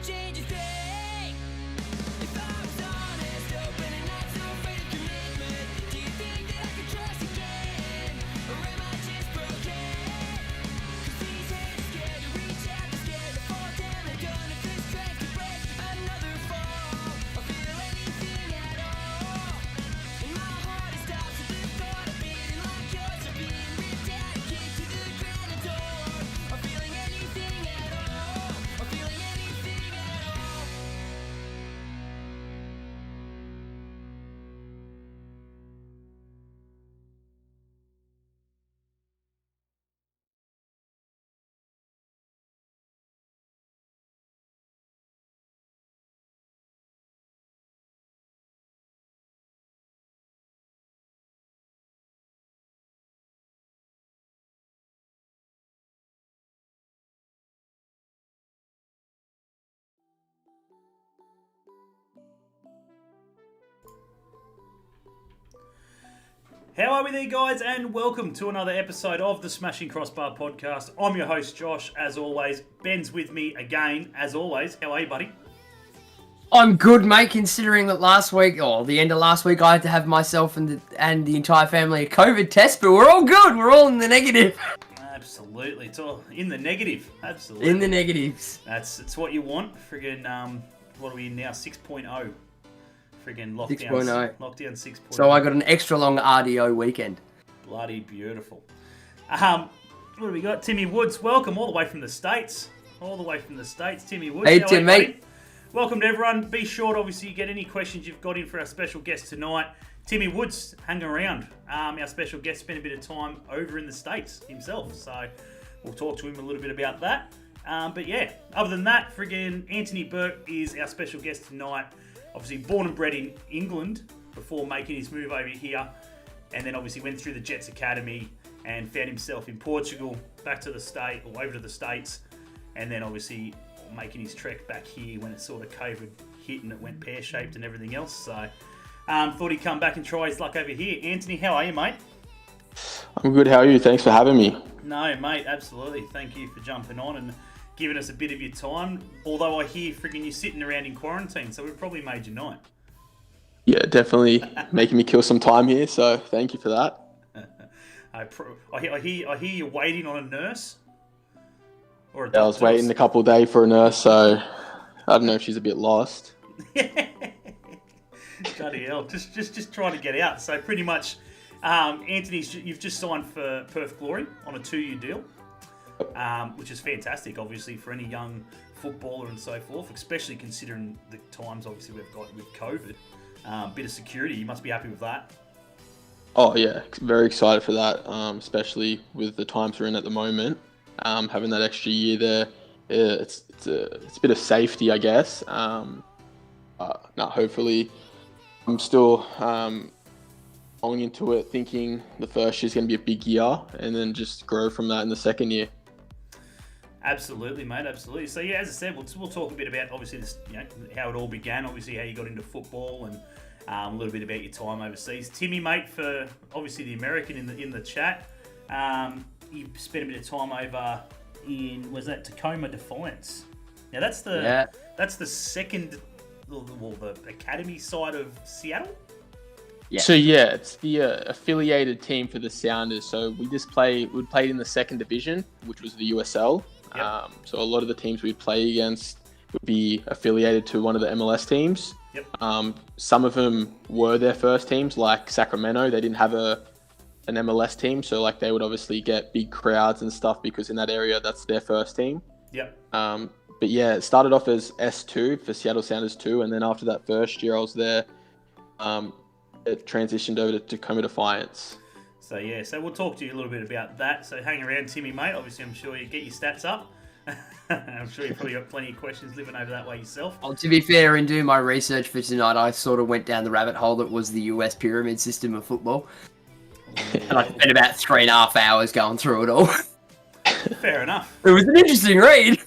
change a thing. If I was honest, open and not so afraid of commitment, do you think that I could trust again? Or am I just broken? 'Cause these hands are scared to reach out, they're scared to fall down. They're gonna feel strength to break another fall, or feel anything at all. And my heart is stops at the thought of beating like yours, or being ripped out and kicked to the ground and torn, or feeling anything at all, or feeling anything at all. How are we there, guys, and welcome to another episode of the Smashing Crossbar Podcast. I'm your host, Josh, as always. Ben's with me again, as always. How are you, buddy? I'm good, mate, considering that last week, or the end of last week, I had to have myself and the entire family a COVID test, but we're all good. We're all in the negative. Absolutely. It's all in the negative. Absolutely. In the negatives. It's what you want. Friggin', what are we in now? 6.0. Friggin' lockdown. 6.0. Lockdown 6.0. So I got an extra long RDO weekend. Bloody beautiful. What do we got? Timmy Woods, welcome all the way from the States. Timmy Woods. Hey, How are Tim, you, mate. buddy? Welcome to everyone. Be sure to obviously get any questions you've got in for our special guest tonight. Timmy Woods, hang around. Our special guest spent a bit of time over in the States himself, so we'll talk to him a little bit about that. But yeah, other than that, friggin' Antonee Burke is our special guest tonight. Obviously born and bred in England before making his move over here, and then obviously went through the Jets Academy and found himself in Portugal, back to the state, or over to the States, and then obviously making his trek back here when it sort of COVID hit and it went pear-shaped and everything else. So thought he'd come back and try his luck over here. Antonee, how are you, mate? I'm good. How are you? Thanks for having me. No, mate, absolutely. Thank you for jumping on and giving us a bit of your time. Although I hear friggin' you sitting around in quarantine, so we've probably made your night. Yeah, definitely making me kill some time here. So thank you for that. I hear you're waiting on a nurse. Or a Yeah, I was waiting a couple of days for a nurse, so I don't know if she's a bit lost. Bloody hell, just trying to get out. So pretty much, Anthony, you've just signed for Perth Glory on a 2-year deal, which is fantastic, obviously, for any young footballer and so forth, especially considering the times, obviously, we've got with COVID. Bit of security, you must be happy with that. Oh yeah, very excited for that, especially with the times we're in at the moment. Having that extra year there, it's a bit of safety, I guess. Hopefully, I'm still going into it thinking the first year is going to be a big year, and then just grow from that in the second year. Absolutely, mate. Absolutely. So yeah, as I said, we'll talk a bit about obviously this, how it all began. Obviously, how you got into football, and a little bit about your time overseas. Timmy, mate, for obviously the American in the chat. You spent a bit of time over in, was that Tacoma Defiance? Now that's the second, the academy side of Seattle. Yeah. So yeah, it's the affiliated team for the Sounders. So we played in the second division, which was the USL. Yep. So a lot of the teams we'd play against would be affiliated to one of the MLS teams. Yep. Some of them were their first teams, like Sacramento. They didn't have an MLS team, so like they would obviously get big crowds and stuff because in that area that's their first team. Yep. But yeah, it started off as S2 for Seattle Sounders 2, and then after that first year I was there, it transitioned over to Tacoma Defiance. So yeah, so we'll talk to you a little bit about that. So hang around, Timmy, mate. Obviously, I'm sure you get your stats up. I'm sure you've probably got plenty of questions living over that way yourself. Well, to be fair, in doing my research for tonight, I sort of went down the rabbit hole that was the US pyramid system of football. And I spent about 3.5 hours going through it all. Fair enough. It was an interesting read.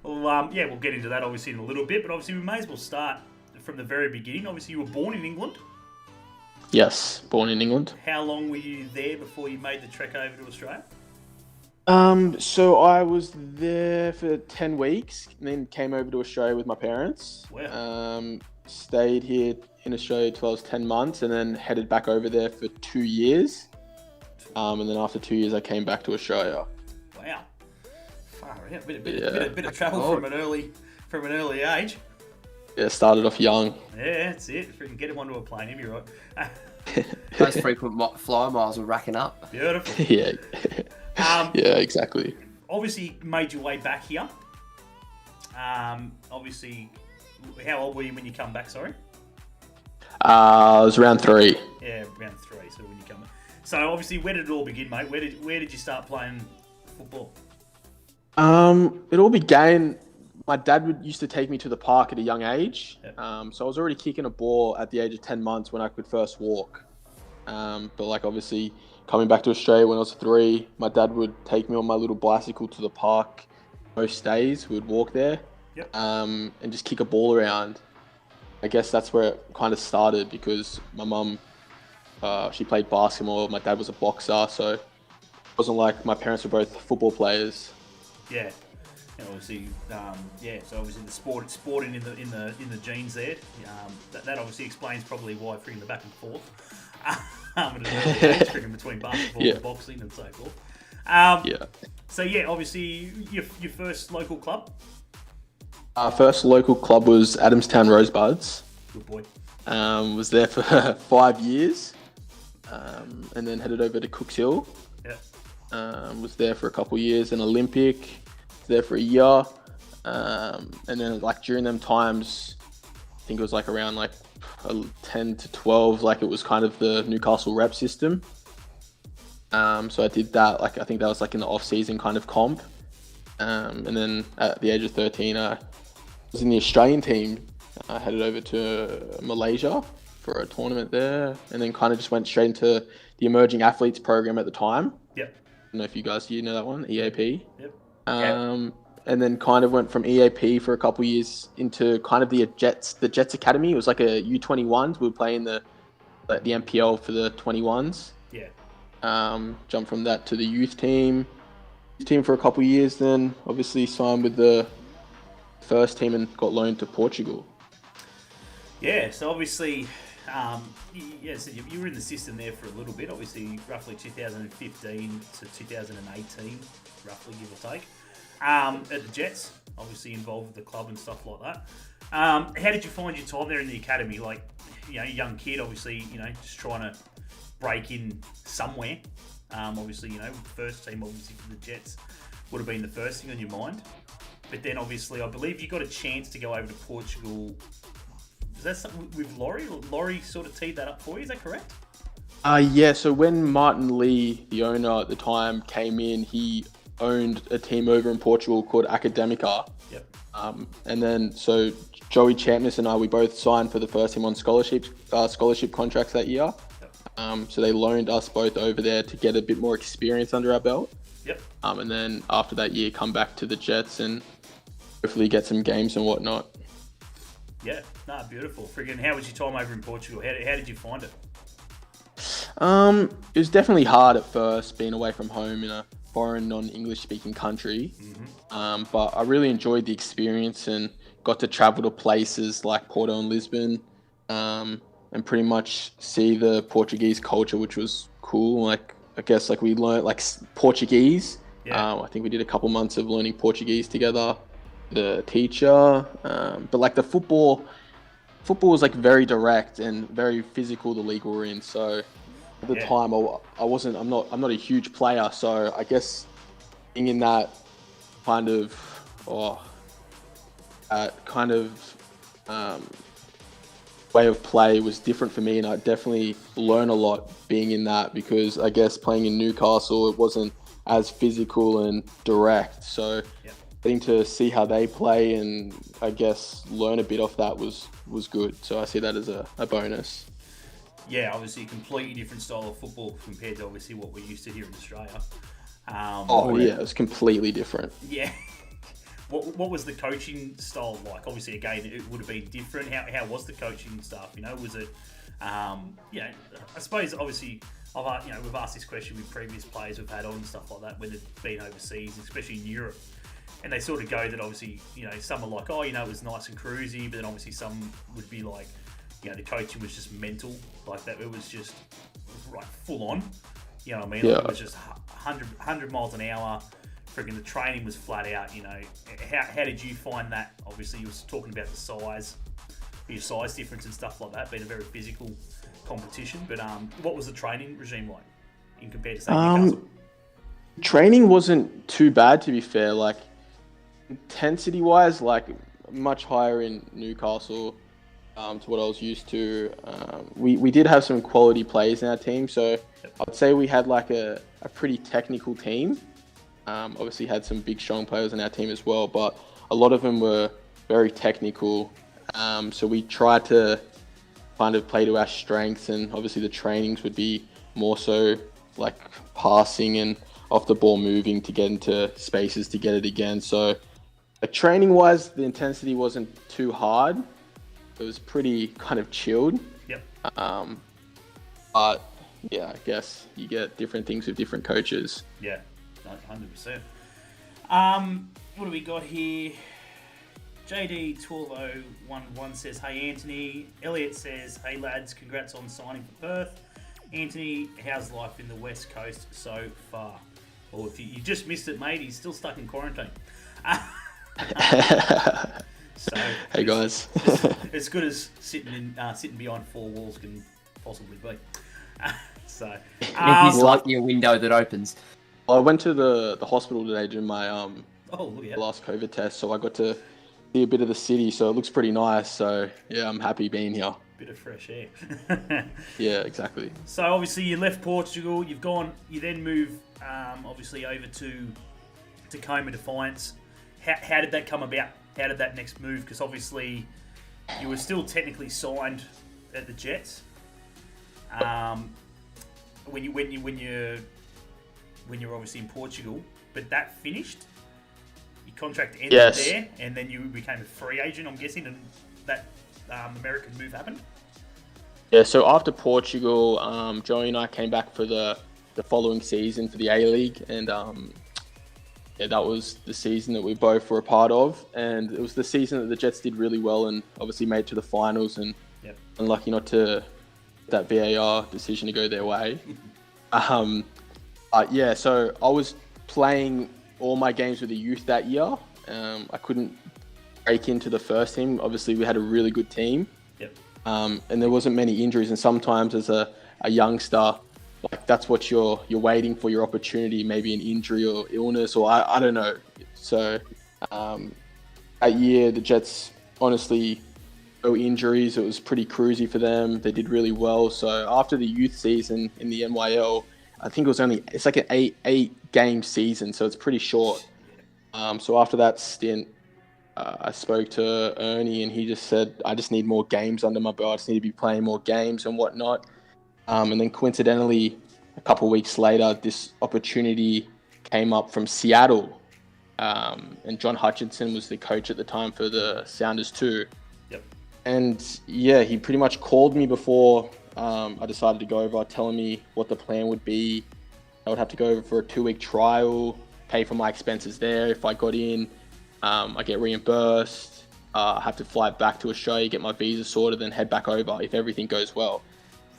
Well, yeah, we'll get into that obviously in a little bit, but obviously we may as well start from the very beginning. Obviously, you were born in England. Yes, born in England. How long were you there before you made the trek over to Australia? So I was there for 10 weeks and then came over to Australia with my parents. Wow. Stayed here in Australia till I was 10 months and then headed back over there for 2 years. And then after 2 years, I came back to Australia. Wow. Far out. Bit of travel from an early age. Yeah, started off young. Yeah, that's it. If we can get him onto a plane, he'll be right. Those frequent flyer miles were racking up. Beautiful. Yeah. Yeah, exactly. Obviously, made your way back here. Obviously, how old were you when you come back? Sorry. I was around 3. Yeah, around 3. So when you come back. So obviously, where did it all begin, mate? Where did you start playing football? It all began. My dad used to take me to the park at a young age. Yep. So I was already kicking a ball at the age of 10 months when I could first walk. But like obviously coming back to Australia when I was 3, my dad would take me on my little bicycle to the park most days. We would walk there. Yep. And just kick a ball around. I guess that's where it kind of started because my mum, she played basketball. My dad was a boxer, so it wasn't like my parents were both football players. Yeah. And obviously, so obviously the sporting in the genes there. That obviously explains probably why freaking the back and forth. At an early age, freaking between basketball and boxing and so forth. So yeah, obviously your first local club. Our first local club was Adamstown Rosebuds. Good boy. Was there for 5 years, and then headed over to Cooks Hill. Yeah. Was there for a couple of years in Olympic. Was there for a year, and then like during them times, I think it was like around like 10 to 12. Like it was kind of the Newcastle rep system. So I did that. Like I think that was like in the off-season kind of comp. And then at the age of 13, I was in the Australian team. I headed over to Malaysia for a tournament there, and then kind of just went straight into the emerging athletes program at the time. Yep. I don't know if you know that one, EAP. Yep. And then kind of went from EAP for a couple of years into kind of the Jets Academy. It was like a U21s. We were playing the MPL for the 21s. Yeah. Jumped from that to the youth team for a couple of years, then obviously signed with the first team and got loaned to Portugal. Yeah, so obviously, so you were in the system there for a little bit, obviously roughly 2015 to 2018, roughly give or take, at the Jets, obviously involved with the club and stuff like that. How did you find your time there in the academy? Like, young kid, obviously, just trying to break in somewhere. Obviously, first team, obviously, for the Jets would have been the first thing on your mind. But then, obviously, I believe you got a chance to go over to Portugal. Is that something with Laurie? Laurie sort of teed that up for you, is that correct? Yeah, so when Martin Lee, the owner at the time, came in, he owned a team over in Portugal called Academica. Yep. And then, so Joey Champness and I, we both signed for the first team on scholarship contracts that year. So they loaned us both over there to get a bit more experience under our belt. Yep. And then after that year, come back to the Jets and hopefully get some games and whatnot. Yeah, beautiful. Friggin', how was your time over in Portugal? How did you find it? It was definitely hard at first, being away from home in a foreign, non-English speaking country. Mm-hmm. But I really enjoyed the experience and got to travel to places like Porto and Lisbon. And pretty much see the Portuguese culture, which was cool. Like, I guess like we learned like Portuguese. Yeah. I think we did a couple months of learning Portuguese together, the teacher. But like the football was like very direct and very physical, the league we're in. So at the time I'm not a huge player. So I guess being in that kind of, way of play was different for me, and I definitely learned a lot being in that because I guess playing in Newcastle, it wasn't as physical and direct. So getting to see how they play and I guess learn a bit off that was good. So I see that as a bonus. Yeah, obviously a completely different style of football compared to obviously what we're used to here in Australia. It was completely different. Yeah. What was the coaching style like? Obviously, again, it would have been different. How was the coaching staff? Was it, I suppose, obviously, we've asked this question with previous players we've had on and stuff like that when they've been overseas, especially in Europe. And they sort of go that obviously, some are like, it was nice and cruisy, but then obviously some would be like, the coaching was just mental, like that. It was just right full on. You know what I mean? Yeah. Like it was just 100 miles an hour. Freaking the training was flat out. How did you find that? Obviously, you was talking about your size difference and stuff like that, being a very physical competition. But what was the training regime like in compared to say Newcastle? Training wasn't too bad, to be fair. Like intensity-wise, like much higher in Newcastle to what I was used to. We did have some quality players in our team, so I'd say we had like a pretty technical team. Obviously had some big, strong players in our team as well, but a lot of them were very technical. So we tried to kind of play to our strengths, and obviously the trainings would be more so like passing and off the ball moving to get into spaces to get it again. So training wise, the intensity wasn't too hard. It was pretty kind of chilled. Yep. But yeah, I guess you get different things with different coaches. Yeah, 100%. What do we got here? JD12011 says, "Hey Anthony." Elliot says, "Hey lads, congrats on signing for Perth. Anthony, how's life in the West Coast so far?" Well, if you just missed it, mate, he's still stuck in quarantine. So, hey guys. as good as sitting behind four walls can possibly be. So, He's like your window that opens. I went to the hospital today doing my last COVID test, so I got to see a bit of the city, so it looks pretty nice. So yeah, I'm happy being here. Bit of fresh air. Yeah, exactly. So obviously you left Portugal, you then move obviously over to Tacoma Defiance. How did that come about? How did that next move? Because obviously you were still technically signed at the Jets. When you're obviously in Portugal, but that finished. Your contract ended there, and then you became a free agent, I'm guessing, and that American move happened. Yeah, so after Portugal, Joey and I came back for the following season for the A-League, and that was the season that we both were a part of, and it was the season that the Jets did really well and obviously made it to the finals, and unlucky not to that VAR decision to go their way. So I was playing all my games with the youth that year. I couldn't break into the first team. Obviously, we had a really good team. Yep. And there wasn't many injuries. And sometimes as a youngster, like that's what you're waiting for, your opportunity, maybe an injury or illness, or I don't know. So that year, the Jets, honestly, no injuries. It was pretty cruisy for them. They did really well. So after the youth season in the NYL, I think it's like an eight game season, so it's pretty short. So after that stint, I spoke to Ernie, and he just said, I just need more games under my belt. I just need to be playing more games and whatnot. And then coincidentally, a couple of weeks later, this opportunity came up from Seattle. And John Hutchinson was the coach at the time for the Sounders too. Yep. And yeah, he pretty much called me before I decided to go over, telling me what the plan would be. I would have to go over for a 2-week trial, pay for my expenses there. If I got in, I get reimbursed. I have to fly back to Australia, get my visa sorted, then head back over if everything goes well.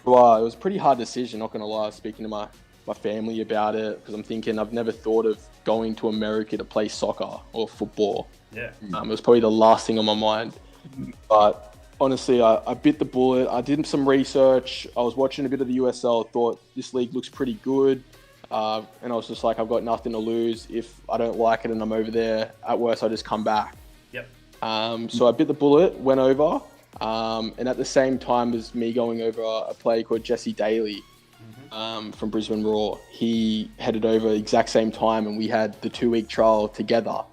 So, it was a pretty hard decision, not going to lie, speaking to my family about it, because I'm thinking I've never thought of going to America to play soccer or football. Yeah. It was probably the last thing on my mind. But honestly, I bit the bullet. I did some research. I was watching a bit of the USL, thought this league looks pretty good. And I was just like, I've got nothing to lose. If I don't like it and I'm over there, at worst, I just come back. Yep. So I bit the bullet, went over. And at the same time as me going over, a player called Jesse Daly from Brisbane Roar, he headed over exact same time, and we had the 2-week trial together.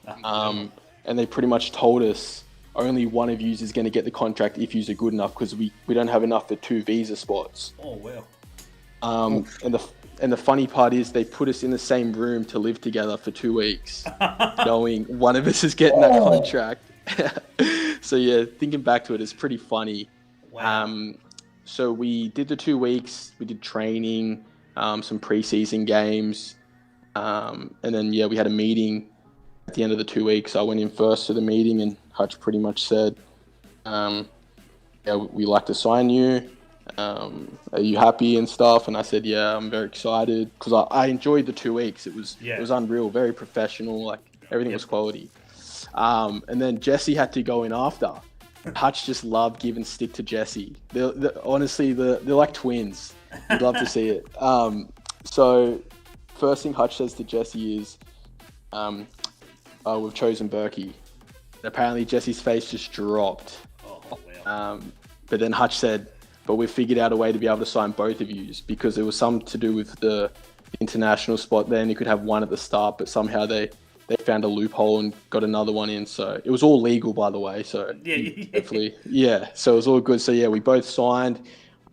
And they pretty much told us only one of you is going to get the contract if you are good enough, because we don't have enough for 2 visa spots. Oh, wow. And the funny part is they put us in the same room to live together for 2 weeks, knowing one of us is getting that contract. So yeah, thinking back to it, it's pretty funny. Wow. So we did the 2 weeks. We did training, some preseason games, and then we had a meeting at the end of the 2 weeks. I went in first to the meeting, and Hutch pretty much said, "We like to sign you. Are you happy and stuff?" And I said, "Yeah, I'm very excited," because I enjoyed the 2 weeks. It was unreal, very professional. Like everything was quality. And then Jesse had to go in after. Hutch just loved giving stick to Jesse. Honestly, they're like twins. You'd love to see it. So first thing Hutch says to Jesse is, "We've chosen Burke." Apparently Jesse's face just dropped. Oh, wow. But then Hutch said, "But we've figured out a way to be able to sign both of you," because there was something to do with the international spot there, and you could have one at the start, but somehow they found a loophole and got another one in. So it was all legal, by the way. So definitely, so it was all good. So we both signed.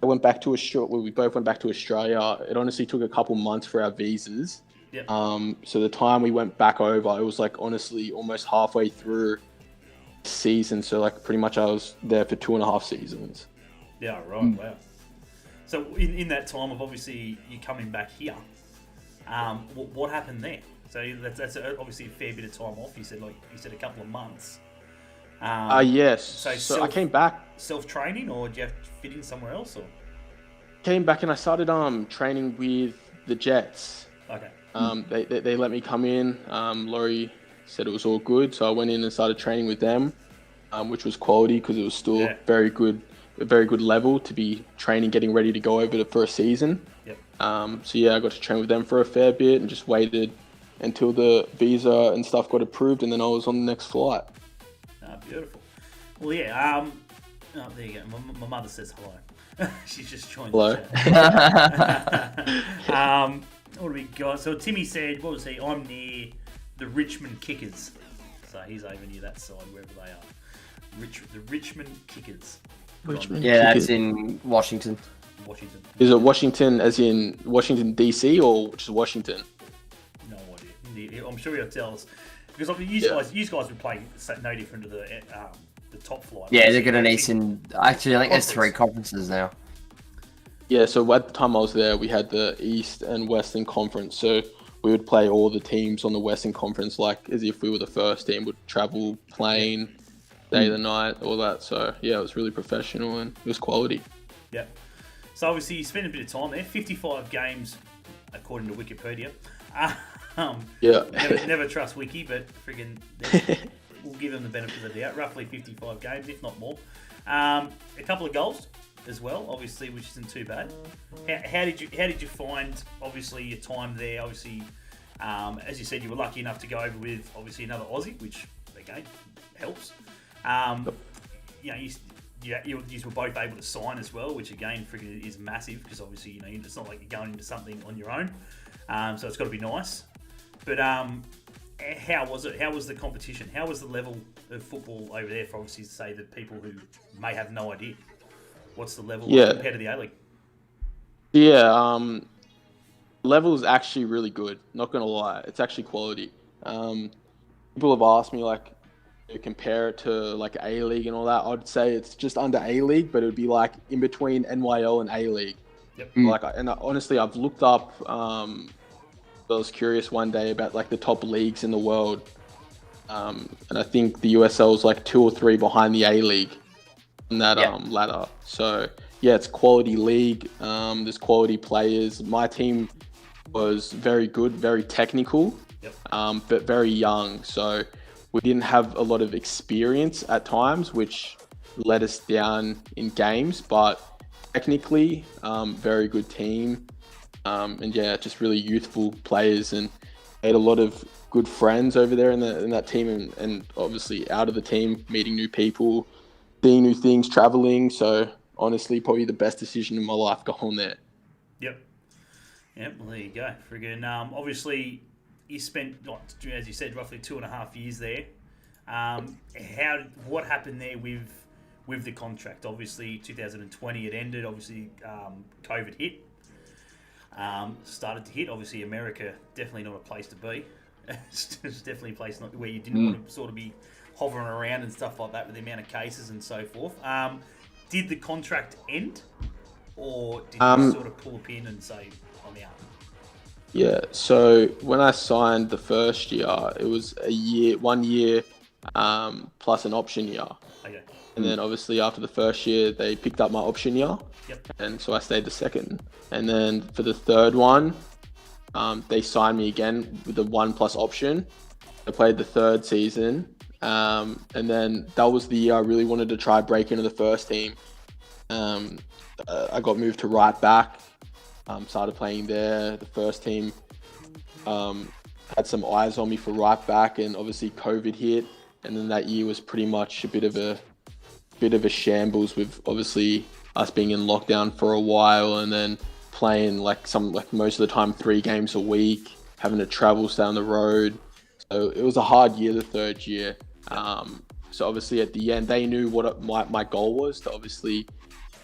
I went back to Australia. We both went back to Australia. It honestly took a couple months for our visas. Yep. So the time we went back over, it was like honestly almost halfway through the season. So like pretty much I was there for 2.5 seasons. Yeah, right. Wow. So in that time of obviously you coming back here, what happened there? So that's obviously a fair bit of time off. You said a couple of months. Yes. So I came back. Self-training, or did you have to fit in somewhere else? Or came back and I started training with the Jets. Okay. They let me come in. Laurie said it was all good, so I went in and started training with them, which was quality because it was still a very good level to be training, getting ready to go over for a season. Yep. I got to train with them for a fair bit and just waited until the visa and stuff got approved, and then I was on the next flight. Beautiful. Well, there you go. My mother says hello. She's just joined Hello. the chat. What do we got? So Timmy said, what was he? I'm near the Richmond Kickers. So he's over near that side, wherever they are. The Richmond Kickers. Richmond. Yeah, that's in Washington. Washington. Is it Washington as in Washington, D.C. or just Washington? No idea. I'm sure he'll tell us. Because you guys would play no different to the top flight. Yeah, they've got an Eastern... Actually, I think there's 3 conferences now. Yeah, so at the time I was there, we had the East and Western Conference. So we would play all the teams on the Western Conference like as if we were the first team, would travel, plane, day to night, all that. So, it was really professional and it was quality. Yeah. So, obviously, you spent a bit of time there. 55 games, according to Wikipedia. Never trust Wiki, but friggin' we'll give them the benefit of the doubt. Roughly 55 games, if not more. A couple of goals as well, obviously, which isn't too bad. How did you find obviously your time there? Obviously, as you said, you were lucky enough to go over with obviously another Aussie, which again helps. You were both able to sign as well, which again friggin' is massive because obviously it's not like you're going into something on your own. So it's got to be nice. But how was it? How was the competition? How was the level of football over there for obviously to say that people who may have no idea? What's the level compared to the A-League? Yeah, level is actually really good. Not going to lie. It's actually quality. People have asked me to compare it to like A-League and all that. I'd say it's just under A-League, but it would be like in between NYL and A-League. Yep. Honestly, I've looked up. I was curious one day about like the top leagues in the world, and I think the USL is like 2 or 3 behind the A-League on that ladder. So it's quality league. There's quality players. My team was very good, very technical, but very young. So we didn't have a lot of experience at times, which let us down in games. But technically, very good team. And just really youthful players, and I had a lot of good friends over there in that team, and obviously out of the team, meeting new people, seeing new things, traveling. So honestly, probably the best decision in my life going there. Yep. Well, there you go. Friggin' obviously you spent, as you said, roughly 2.5 years there. What happened there with the contract? Obviously, 2020 it ended. Obviously, COVID hit. Started to hit. Obviously, America, definitely not a place to be. It's definitely a place where you didn't want to sort of be hovering around and stuff like that with the amount of cases and so forth. Did the contract end or did you sort of pull a pin and say, I'm out? Yeah, so when I signed the first year, it was 1 year plus an option year. Okay. And then obviously after the first year, they picked up my option year. Yep. And so I stayed the second. And then for the third one, they signed me again with the 1+ option. I played the third season. And then that was the year I really wanted to try break into the first team. I got moved to right back. Started playing there. The first team had some eyes on me for right back, and obviously COVID hit, and then that year was pretty much a bit of a shambles with obviously us being in lockdown for a while, and then playing like most of the time 3 games a week, having to travel down the road. So it was a hard year, the third year. So obviously at the end they knew what my goal was, to obviously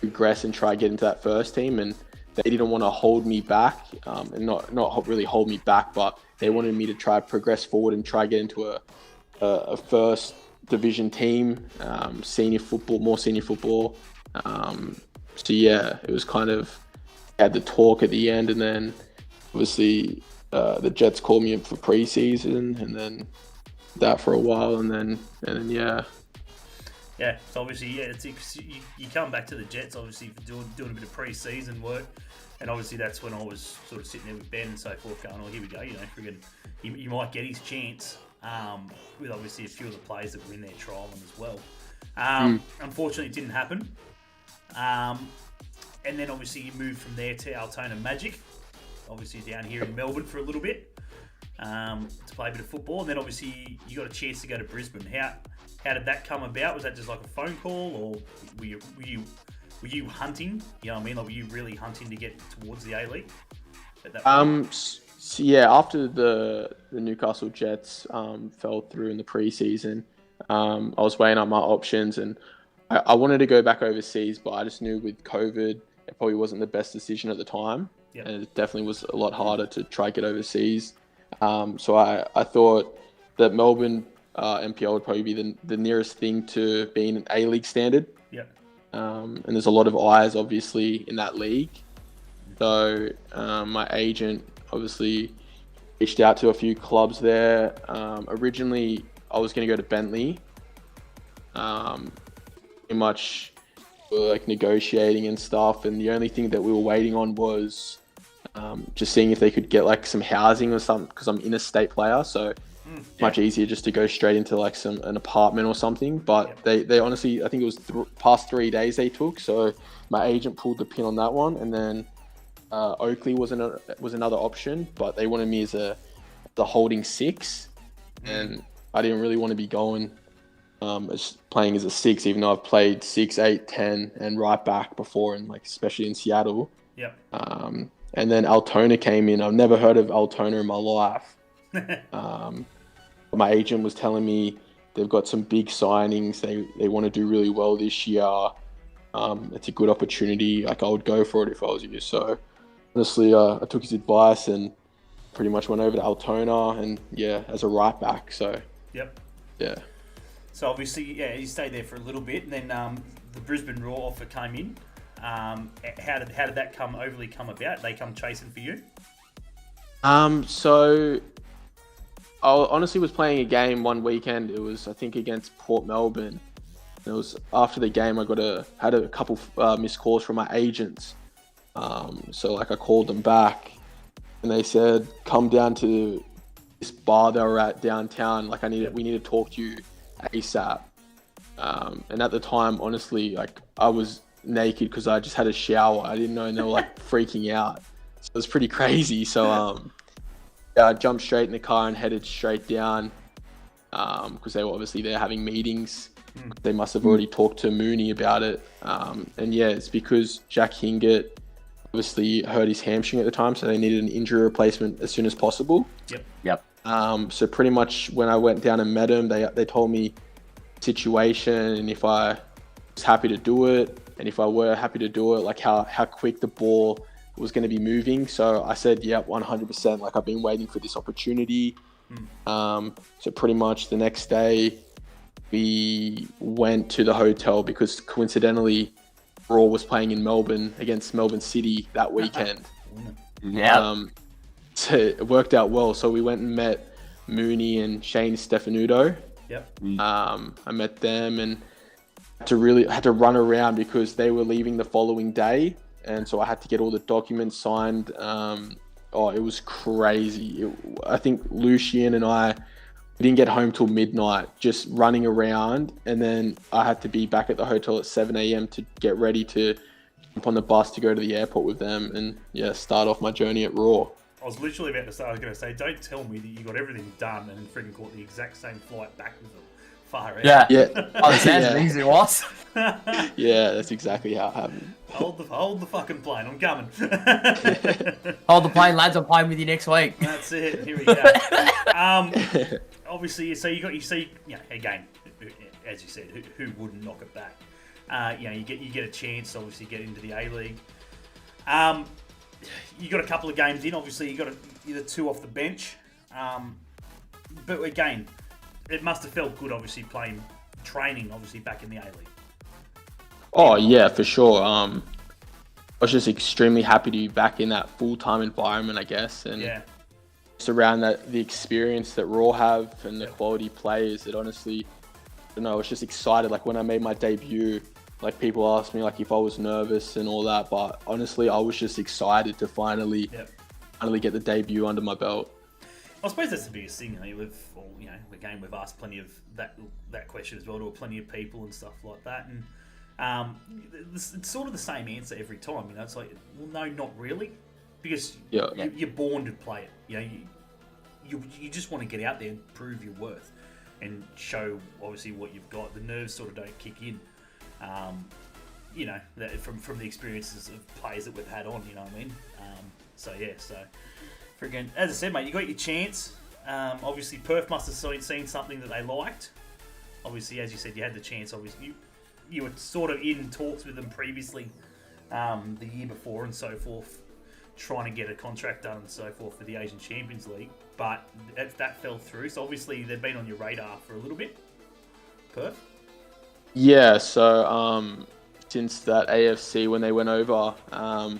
progress and try to get into that first team, and they didn't want to hold me back, and not really hold me back, but they wanted me to try to progress forward and try to get into a first division team, more senior football. So yeah, it was kind of, had the talk at the end, and then obviously the Jets called me in for pre-season, and then that for a while, and then yeah. Yeah, so obviously, yeah, you come back to the Jets, obviously, for doing a bit of pre-season work, and obviously that's when I was sort of sitting there with Ben and so forth going, oh, here we go, friggin', you might get his chance, with obviously a few of the players that were in there trialling as well. Unfortunately, it didn't happen. And then obviously you moved from there to Altona Magic, obviously down here in Melbourne for a little bit, to play a bit of football, and then obviously you got a chance to go to Brisbane. How did that come about? Was that just like a phone call, or were you hunting? You know what I mean? Like, were you really hunting to get towards the A-League at that point? So yeah, after the Newcastle Jets fell through in the pre-season, I was weighing up my options, and I wanted to go back overseas, but I just knew with COVID, it probably wasn't the best decision at the time. Yep. And it definitely was a lot harder to try get overseas. So I thought that Melbourne NPL would probably be the nearest thing to being an A-League standard. Yeah. And there's a lot of eyes, obviously, in that league. So my agent obviously reached out to a few clubs there. Originally, I was going to go to Bentley. Pretty much we were like negotiating and stuff, and the only thing that we were waiting on was just seeing if they could get like some housing or something, because I'm an interstate player, so much easier just to go straight into like an apartment or something. But they honestly, I think it was past 3 days they took, so my agent pulled the pin on that one, and then Oakley was another option, but they wanted me as the holding 6, and I didn't really want to be going as playing as a 6, even though I've played 6, 8, 10 and right back before, and like especially in Seattle. Yep. And then Altona came in. I've never heard of Altona in my life. My agent was telling me they've got some big signings. They want to do really well this year. It's a good opportunity. Like, I would go for it if I was you. So honestly, I took his advice and pretty much went over to Altona, and yeah, as a right back. So Yep. yeah. So obviously, yeah, you stayed there for a little bit, and then the Brisbane Raw offer came in. How did that overly come about? They come chasing for you? So I honestly was playing a game one weekend. It was, I think, against Port Melbourne. And it was after the game. I had a couple missed calls from my agents. So like I called them back, and they said, "Come down to this bar they were at downtown. Like, we need to talk to you ASAP." And at the time, honestly, like, I was naked because I just had a shower. I didn't know, and they were like freaking out. So it was pretty crazy. So I jumped straight in the car and headed straight down, because they were obviously there having meetings. They must have already talked to Mooney about it. And yeah, it's because Jack Hingett obviously hurt his hamstring at the time, so they needed an injury replacement as soon as possible. Yep. So pretty much when I went down and met him, they told me situation, and if I was happy to do it, and if I were happy to do it, like how quick the ball was going to be moving. So I said, yep, 100%. Like, I've been waiting for this opportunity. So pretty much the next day we went to the hotel, because coincidentally Raw was playing in Melbourne against Melbourne City that weekend. Yeah. So it worked out well. So we went and met Mooney and Shane Stefanuto. Yep. I met them and had to run around because they were leaving the following day, and so I had to get all the documents signed. It was crazy. I think Lucian and I didn't get home till midnight, just running around, and then I had to be back at the hotel at 7 a.m. to get ready to jump on the bus to go to the airport with them and start off my journey at Raw. I was literally about to say, I was going to say, don't tell me that you got everything done and then freaking caught the exact same flight back with them. Far out. Yeah. Yeah. Oh, the sounds of things it was. Yeah, that's exactly how it happened. Hold the fucking plane. I'm coming. Hold the plane, lads. I'm playing with you next week. That's it. Here we go. Obviously, so you again, as you said, who wouldn't knock it back? You get a chance to obviously get into the A-League. You got a couple of games in. Obviously, you got either 2 off the bench. But again, it must have felt good. Obviously, training. Obviously, back in the A-League. Oh yeah, for sure. I was just extremely happy to be back in that full-time environment, I guess, and just around the experience that Raw have and the quality players. It honestly, I was just excited. Like when I made my debut, like people asked me like if I was nervous and all that, but honestly, I was just excited to finally get the debut under my belt. I suppose that's the biggest thing. Again, we've asked plenty of that question as well to plenty of people and stuff like that, and it's sort of the same answer every time. It's like, well, no, not really, because you're born to play it. You just want to get out there and prove your worth and show obviously what you've got. The nerves sort of don't kick in. From the experiences of players that we've had on, you know what I mean? So friggin', as I said, mate, you got your chance. Obviously, Perth must have seen something that they liked. Obviously, as you said, you had the chance. Obviously, you were sort of in talks with them previously, the year before and so forth, trying to get a contract done and so forth for the Asian Champions League, but that fell through. So obviously, they've been on your radar for a little bit. Perth? Yeah, so since that AFC, when they went over, there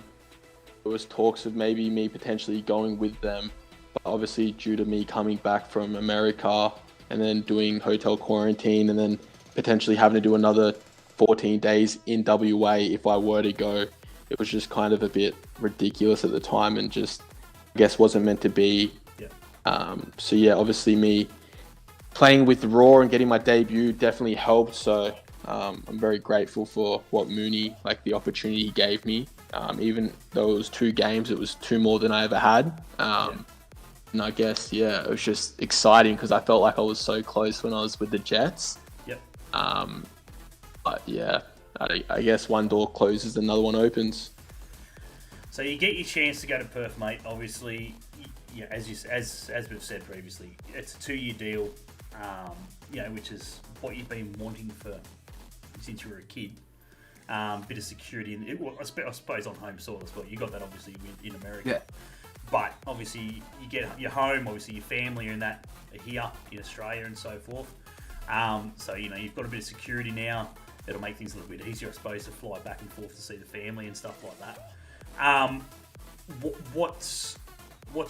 was talks of maybe me potentially going with them. But obviously, due to me coming back from America and then doing hotel quarantine and then potentially having to do another 14 days in WA if I were to go, it was just kind of a bit ridiculous at the time and just, I guess, wasn't meant to be. Yeah. Obviously me playing with Raw and getting my debut definitely helped. So I'm very grateful for what Mooney, like the opportunity he gave me. Even though it was 2 games, it was 2 more than I ever had. And I guess, it was just exciting because I felt like I was so close when I was with the Jets. Yep. But yeah, I guess one door closes, another one opens. So you get your chance to go to Perth, mate. Obviously, as we've said previously, it's a 2-year deal. Which is what you've been wanting since you were a kid. Bit of security, I suppose on home soil as well. You got that obviously in America. Yeah. But obviously you get your home, obviously your family are here in Australia and so forth. So you've got a bit of security now. It'll make things a little bit easier, I suppose, to fly back and forth to see the family and stuff like that. What's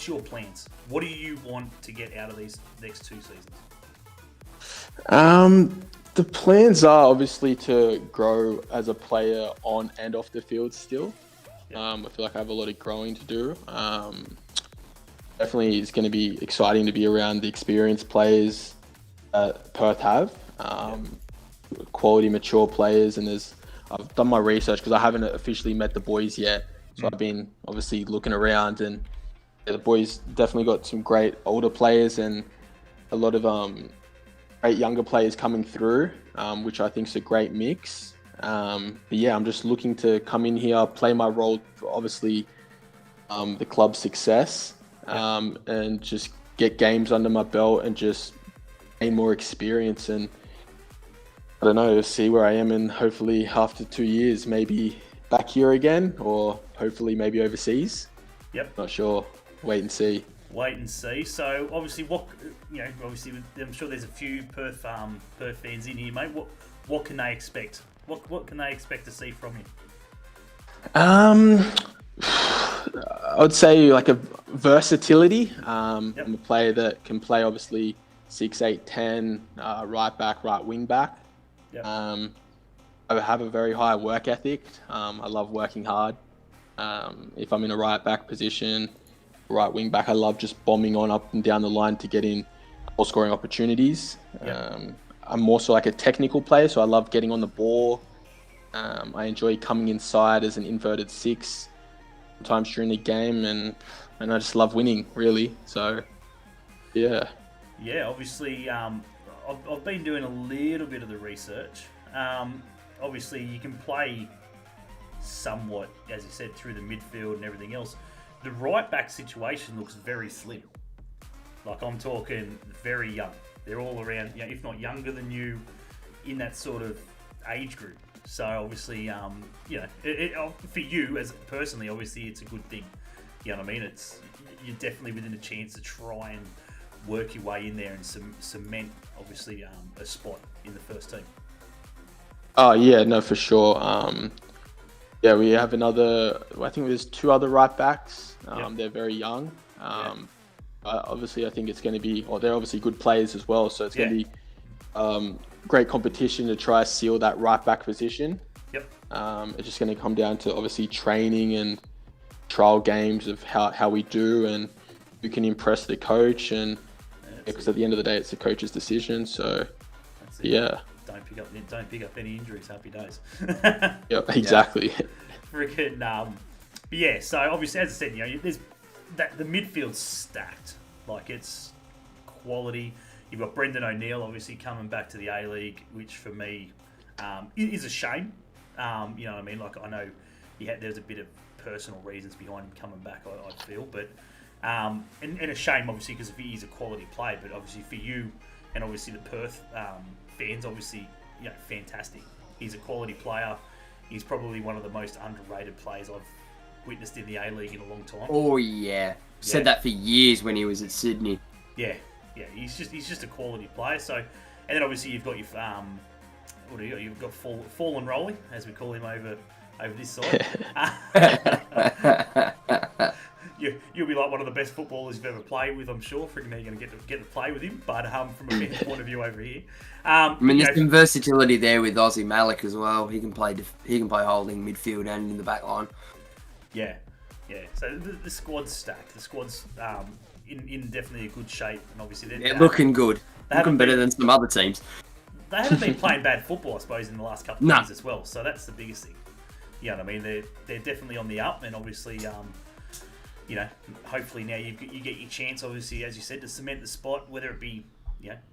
your plans? What do you want to get out of these next 2 seasons? The plans are obviously to grow as a player on and off the field still. I feel like I have a lot of growing to do. Definitely it's going to be exciting to be around the experienced players Perth have. Quality, mature players, and I've done my research because I haven't officially met the boys yet. So I've been obviously looking around, and the boys definitely got some great older players and a lot of great younger players coming through, which I think is a great mix. I'm just looking to come in here, play my role for obviously the club's success, and just get games under my belt and just gain more experience and, I don't know, see where I am in hopefully after 2 years, maybe back here again or hopefully maybe overseas. Yep. Not sure. Wait and see. So obviously, I'm sure there's a few Perth fans in here, mate. What can they expect? What can they expect to see from you? I would say like a versatility. I'm a player that can play obviously 6, 8, 10, right back, right wing back. Yep. I have a very high work ethic. I love working hard. If I'm in a right back position, right wing back, I love just bombing on up and down the line to get in goal scoring opportunities. Yep. I'm more so like a technical player, so I love getting on the ball. I enjoy coming inside as an inverted 6 sometimes during the game, and I just love winning, really. So, yeah. Yeah, obviously, I've been doing a little bit of the research. Obviously, you can play somewhat, as you said, through the midfield and everything else. The right back situation looks very slim. Like, I'm talking very young. They're all around, if not younger than you, in that sort of age group. So obviously, for you as personally, obviously it's a good thing. You know what I mean? You're definitely within a chance to try and work your way in there and cement, obviously, a spot in the first team. Oh yeah, no, for sure. We have I think there's 2 other right backs. They're very young. Obviously, I think it's going to be, they're obviously good players as well. So it's going to be great competition to try to seal that right back position. Yep. It's just going to come down to obviously training and trial games of how we do and who can impress the coach, and because at the end of the day, it's the coach's decision. So, yeah. Don't pick up any injuries. Happy days. Yep, exactly. Freaking so obviously, as I said, there's the midfield's stacked. Like, it's quality. You've got Brendan O'Neill obviously coming back to the A-League, which for me is a shame. You know what I mean? Like, I know there's a bit of personal reasons behind him coming back, I feel, but and a shame obviously because he's a quality player. But obviously for you and obviously the Perth fans, obviously fantastic. He's a quality player. He's probably one of the most underrated players I've witnessed in the A-League in a long time. Oh yeah, said that for years when he was at Sydney. Yeah, he's just a quality player. So, and then obviously you've got your what do you got? You've got Fallen Rolly, as we call him over this side. You'll be like one of the best footballers you've ever played with, I'm sure. Freaking how you're going to get to play with him. But from a men's point of view over here, there's some versatility there with Aussie Malik as well. He can play holding, midfield, and in the back line. Yeah. So the squad's stacked. The squad's in definitely a good shape, and obviously they're looking good. Looking better than some other teams. They haven't been playing bad football, I suppose, in the last couple of years as well. So that's the biggest thing. You know what I mean? They're definitely on the up, and obviously, hopefully now you get your chance, obviously, as you said, to cement the spot, whether it be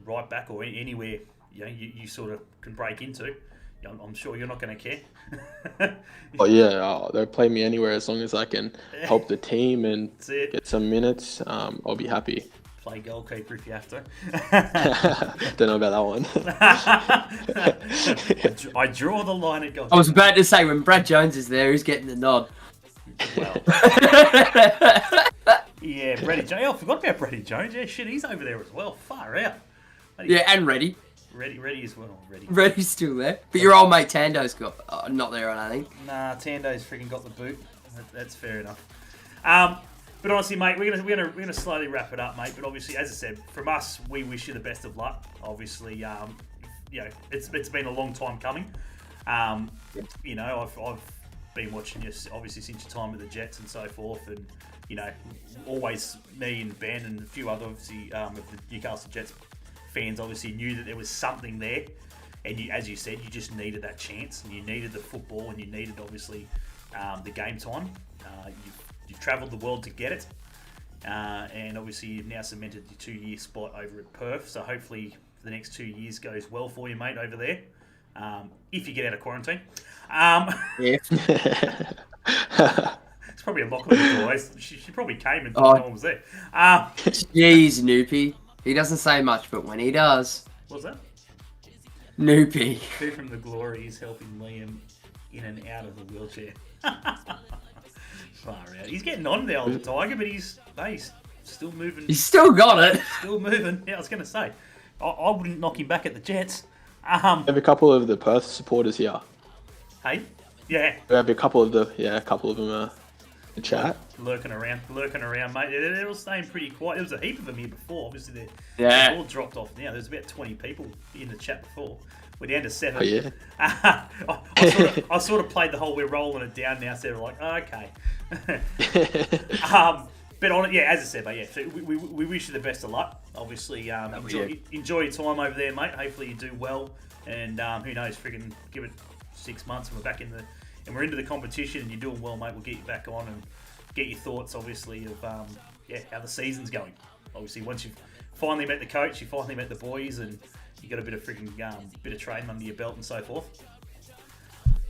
right back or anywhere you sort of can break into. I'm sure you're not going to care. They'll play me anywhere as long as I can help the team and get some minutes. I'll be happy. Play goalkeeper if you have to. Don't know about that one. I draw the line at goalkeeper. I was about to say, when Brad Jones is there, he's getting the nod. Well. Yeah, Brady Jones. I forgot about Brady Jones. Yeah, shit, he's over there as well. Far out. And Reddy. Reddy as well. Reddy's still there. But your old mate Tando's not there, I think. Nah, Tando's freaking got the boot. That's fair enough. But honestly, mate, we're gonna slowly wrap it up, mate. But obviously, as I said, from us, we wish you the best of luck. Obviously, it's been a long time coming. I've been watching you obviously since your time with the Jets and so forth, and always me and Ben and a few other obviously of the Newcastle Jets fans obviously knew that there was something there, and as you said, you just needed that chance, and you needed the football, and you needed obviously the game time. You've travelled the world to get it, and obviously you've now cemented your 2-year spot over at Perth. So hopefully the next 2 years goes well for you, mate, over there. If you get out of quarantine. It's probably a lock on the door. She probably came and thought no one was there. Jeez, Noopy. He doesn't say much, but when he does... What's that? Noopy. Who from the glory is helping Liam in and out of the wheelchair? Far out. He's getting on there, old Tiger, but he's still moving. He's still got it. Still moving. Yeah, I was going to say. I wouldn't knock him back at the Jets. I have a couple of the Perth supporters here. Hey? Yeah. We have a couple of them in chat. Lurking around, mate. They're all staying pretty quiet. There was a heap of them here before. Obviously, Yeah. they've all dropped off now. There's about 20 people in the chat before. We're down to 7. Oh yeah. I sort of played the whole we're rolling it down now, so they're like, oh, okay. But on it, yeah, as I said, mate, yeah. So we wish you the best of luck. Obviously, enjoy your time over there, mate. Hopefully you do well, and who knows, friggin' give it 6 months and we're back and we're into the competition and you're doing well, mate. We'll get you back on and get your thoughts, obviously, of how the season's going. Obviously, once you've finally met the coach, you finally met the boys, and you got a bit of bit of training under your belt and so forth.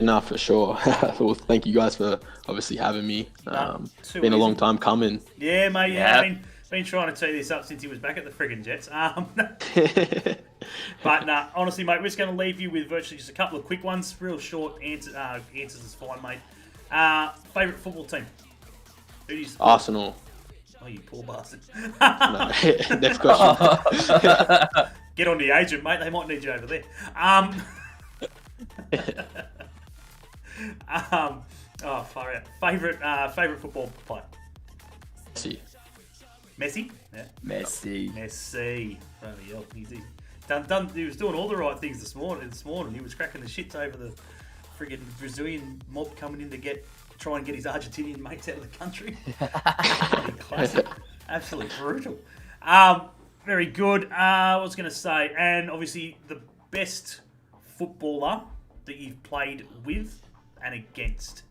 No, for sure. Well, thank you guys for obviously having me. Been a long time coming. Yeah, mate. Yeah, I've been trying to tee this up since he was back at the friggin' Jets. But honestly, mate, we're just going to leave you with virtually just a couple of quick ones, real short answers is fine, mate. Favourite football team? Who do you support? Arsenal. Oh, you poor bastard. No, next question. Get on the agent, mate. They might need you over there. Far out. Favourite football player? Messi? Yeah. Messi. Bloody hell. He was doing all the right things this morning. He was cracking the shits over the friggin' Brazilian mob coming in to try and get his Argentinian mates out of the country. Classic. Absolutely brutal. Very good. I was going to say, and obviously the best footballer that you've played with and against.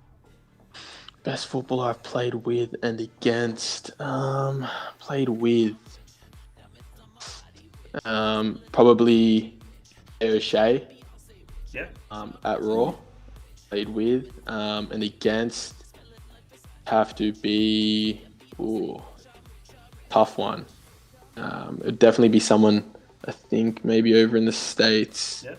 Best footballer I've played with and against. Probably O'Shea. Yep. At Raw. Played with. And against have to be tough one. It'd definitely be someone I think maybe over in the States. Yep.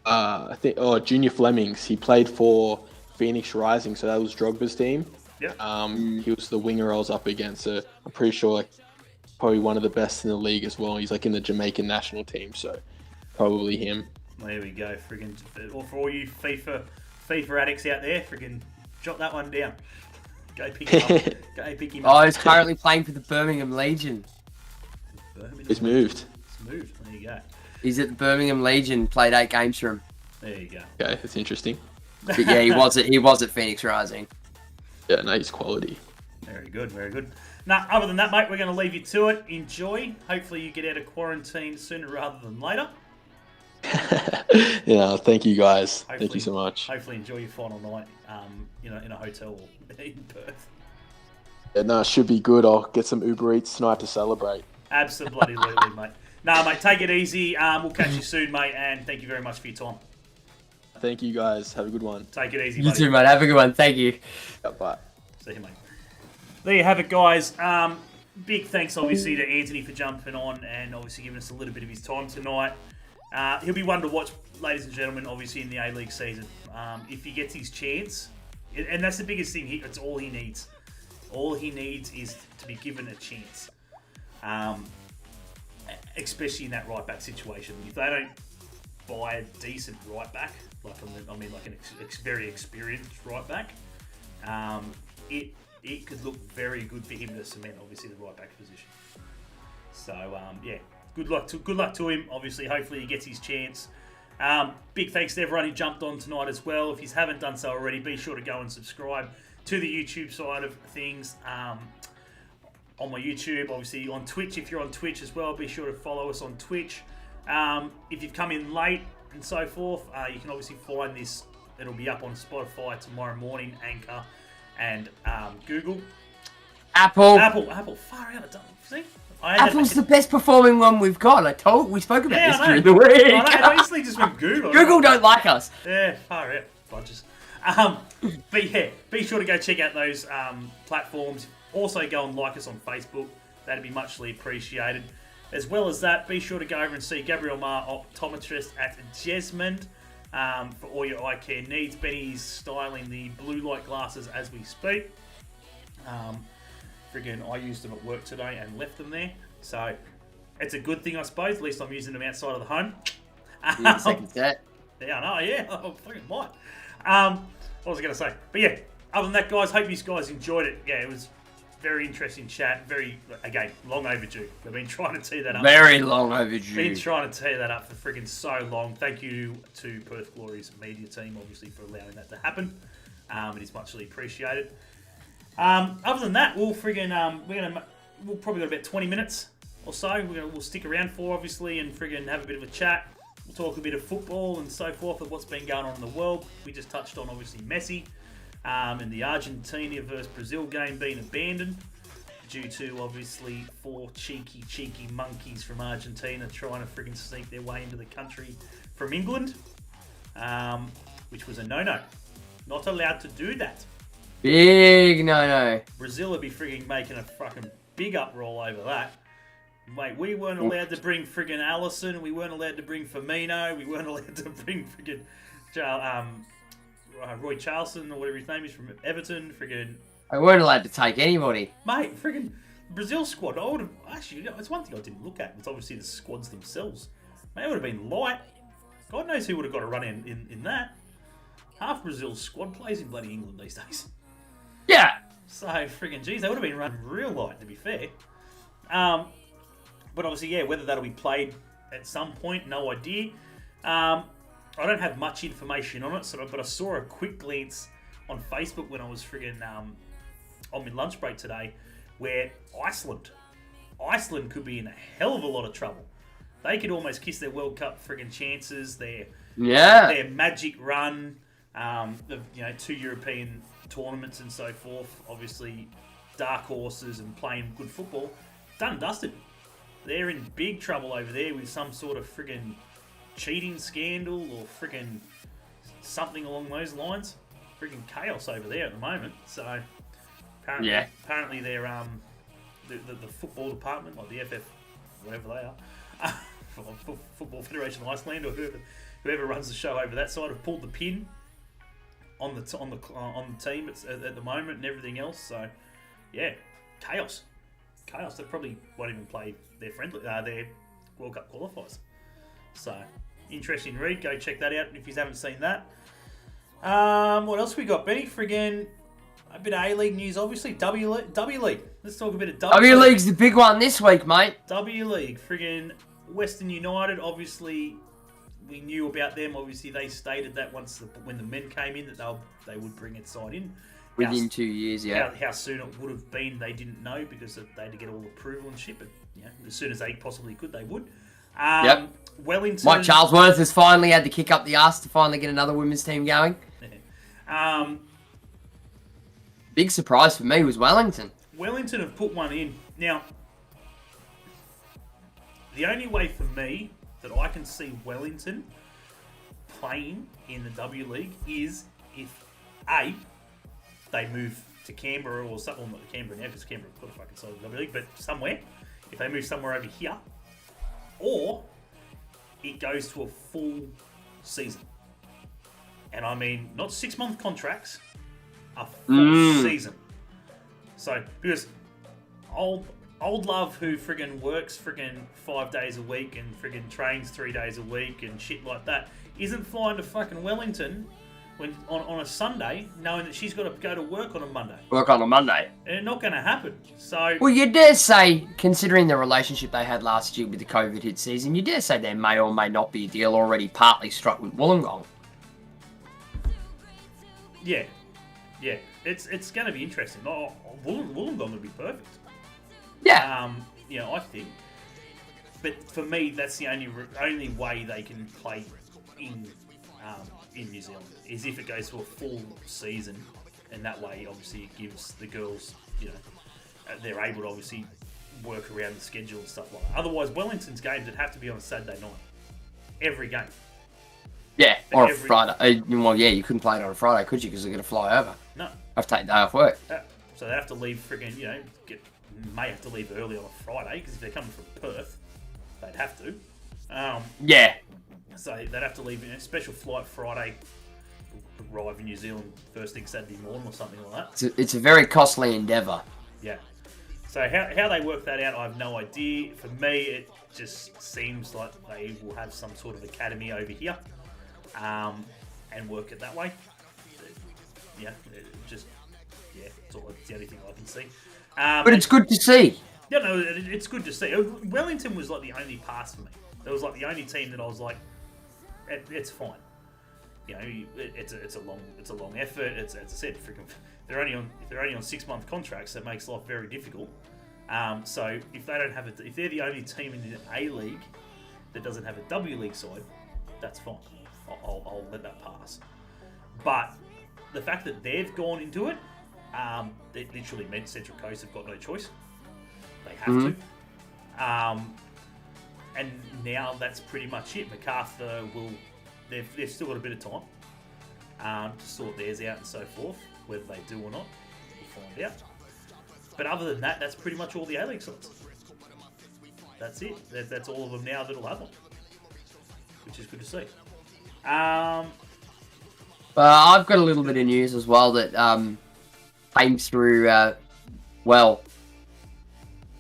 I think Junior Flemings. He played for Phoenix Rising, so that was Drogba's team. Yeah. He was the winger I was up against. So I'm pretty sure probably one of the best in the league as well. He's in the Jamaican national team, so probably him. There we go, friggin'. Or for all you FIFA addicts out there, friggin' jot that one down. Go pick him up. Oh, he's currently playing for the Birmingham Legion. He's moved. There you go. He's at the Birmingham Legion. Played 8 games for him. There you go. Okay, that's interesting. But yeah, he was at Phoenix Rising. Yeah, no, he's quality. Very good. Now, other than that, mate, we're going to leave you to it. Enjoy. Hopefully you get out of quarantine sooner rather than later. Yeah, thank you guys. Thank you so much. Hopefully enjoy your final night, in a hotel or in Perth. Yeah, no, it should be good. I'll get some Uber Eats tonight to celebrate. Absolutely, mate. No, mate, take it easy. We'll catch you soon, mate, and thank you very much for your time. Thank you, guys. Have a good one. Take it easy, You buddy. too, mate. Have a good one. Thank you. Yeah, bye. See you, mate. There you have it, guys. Big thanks, obviously, to Antonee for jumping on and obviously giving us a little bit of his time tonight. He'll be one to watch, ladies and gentlemen, obviously, in the A-League season. If he gets his chance, and that's the biggest thing, it's all he needs. All he needs is to be given a chance. Especially in that right-back situation. If they don't buy a decent right-back, like a very experienced right-back, it could look very good for him to cement, obviously, the right-back position. So, yeah, good luck to him. Obviously, hopefully he gets his chance. Big thanks to everyone who jumped on tonight as well. If you haven't done so already, be sure to go and subscribe to the YouTube side of things. On my YouTube, obviously on Twitch, if you're on Twitch as well, be sure to follow us on Twitch. If you've come in late and so forth, you can obviously find this. It'll be up on Spotify tomorrow morning, Anchor, and Google. Apple. Far out. See? Apple's the best performing one we've got. We spoke about this I know. during the week. I instantly just went Google. Google don't like us. Yeah, far out, bunches. But yeah, be sure to go check out those platforms. Also, go and like us on Facebook. That'd be muchly appreciated. As well as that, be sure to go over and see Gabriel Marr, optometrist at Jesmond, for all your eye care needs. Benny's styling the blue light glasses as we speak. I used them at work today and left them there. So, it's a good thing, I suppose. At least I'm using them outside of the home. Second set. Yeah, I know, yeah. I fucking might. what was I going to say? But yeah, other than that, guys, hope you guys enjoyed it. Yeah, it was very interesting chat. Very, again, long overdue. We've been trying to tee that up. Very long overdue. Been trying to tee that up for friggin' so long. Thank you to Perth Glory's media team, obviously, for allowing that to happen. It is muchly appreciated. Other than that, we'll probably got about 20 minutes or so. We'll stick around for, obviously, and friggin' have a bit of a chat. We'll talk a bit of football and so forth of what's been going on in the world. We just touched on, obviously, Messi and the Argentina versus Brazil game being abandoned due to, obviously, 4 cheeky monkeys from Argentina trying to friggin' sneak their way into the country from England, which was a no-no. Not allowed to do that. Big no. Brazil would be friggin' making a fucking big uproar over that. Mate, we weren't allowed to bring friggin' Allison. We weren't allowed to bring Firmino. We weren't allowed to bring friggin' Roy Charleston or whatever his name is from Everton. Friggin'. I weren't allowed to take anybody. Mate, friggin' Brazil squad. I would have actually. It's one thing I didn't look at. It's obviously the squads themselves. Mate, it would have been light. God knows who would have got a run in that. Half Brazil's squad plays in bloody England these days. Yeah. So, friggin' geez, they would have been running real light, to be fair. But obviously, yeah, whether that'll be played at some point, no idea. I don't have much information on it, but I saw a quick glance on Facebook when I was friggin' on my lunch break today, where Iceland could be in a hell of a lot of trouble. They could almost kiss their World Cup friggin' chances, their magic run, of 2 European tournaments and so forth. Obviously, dark horses and playing good football. Done and dusted. They're in big trouble over there with some sort of friggin' cheating scandal or friggin' something along those lines. Friggin' chaos over there at the moment. So apparently they're the football department, like the FF, whatever they are, Football Federation of Iceland, or whoever runs the show over that side, have pulled the pin on the team at the moment and everything else. So yeah, chaos. They probably won't even play their their World Cup qualifiers. So interesting read. Go check that out if you haven't seen that. What else we got, Benny? Friggin' a bit of A-League news, obviously. W League. Let's talk a bit of W League's the big one this week, mate. W League. Friggin' Western United, obviously, we knew about them. Obviously, they stated that when the men came in, that they would bring its side in. Within 2 years, yeah. How soon it would have been, they didn't know, because they had to get all approval and shit. But as soon as they possibly could, they would. Yep. Wellington. Mike Charlesworth has finally had to kick up the arse to finally get another women's team going. Big surprise for me was Wellington. Wellington have put one in. Now, the only way for me that I can see Wellington playing in the W League is if they move to Canberra or something. Well, not Canberra now, because Canberra have got a fucking solid W League, but somewhere. If they move somewhere over here, or it goes to a full season. And I mean, not 6-month contracts, a full season. So, because old love who friggin' works friggin' 5 days a week and friggin' trains 3 days a week and shit like that, isn't flying to fucking Wellington on a Sunday, knowing that she's got to go to work on a Monday. And it's not going to happen. So, well, you dare say, considering the relationship they had last year with the COVID hit season, you dare say there may or may not be a deal already partly struck with Wollongong. Yeah, it's going to be interesting. Wollongong would be perfect. Yeah. I think. But for me, that's the only way they can play in New Zealand, is if it goes to a full season, and that way, obviously, it gives the girls, they're able to obviously work around the schedule and stuff like that. Otherwise, Wellington's games would have to be on a Saturday night, every game. Yeah, or a Friday. Well, yeah, you couldn't play it on a Friday, could you? Because they're going to fly over. No. Have to take a day off work. So they have to leave friggin', may have to leave early on a Friday, because if they're coming from Perth, they'd have to. Yeah. So they'd have to leave a special flight Friday, arrive in New Zealand first thing Saturday morning or something like that. It's a very costly endeavour. Yeah. So how they work that out, I have no idea. For me, it just seems like they will have some sort of academy over here, and work it that way. yeah, it's the only thing I can see. But it's good to see. Yeah, no, it's good to see. Wellington was like the only pass for me. It was like the only team that I was like, it's fine. You know, it's a long effort. It's, as I said, freaking, they're only on 6-month contracts. That makes life very difficult. So if they don't have if they're the only team in the A League that doesn't have a W League side, that's fine. I'll let that pass. But the fact that they've gone into it, it literally meant Central Coast have got no choice. They have to. And now that's pretty much it. MacArthur they've still got a bit of time to sort theirs out and so forth. Whether they do or not, we'll find out. But other than that, that's pretty much all the A-League sides. That's it. That's all of them now that'll have one, which is good to see. I've got a little bit of news as well that came through, from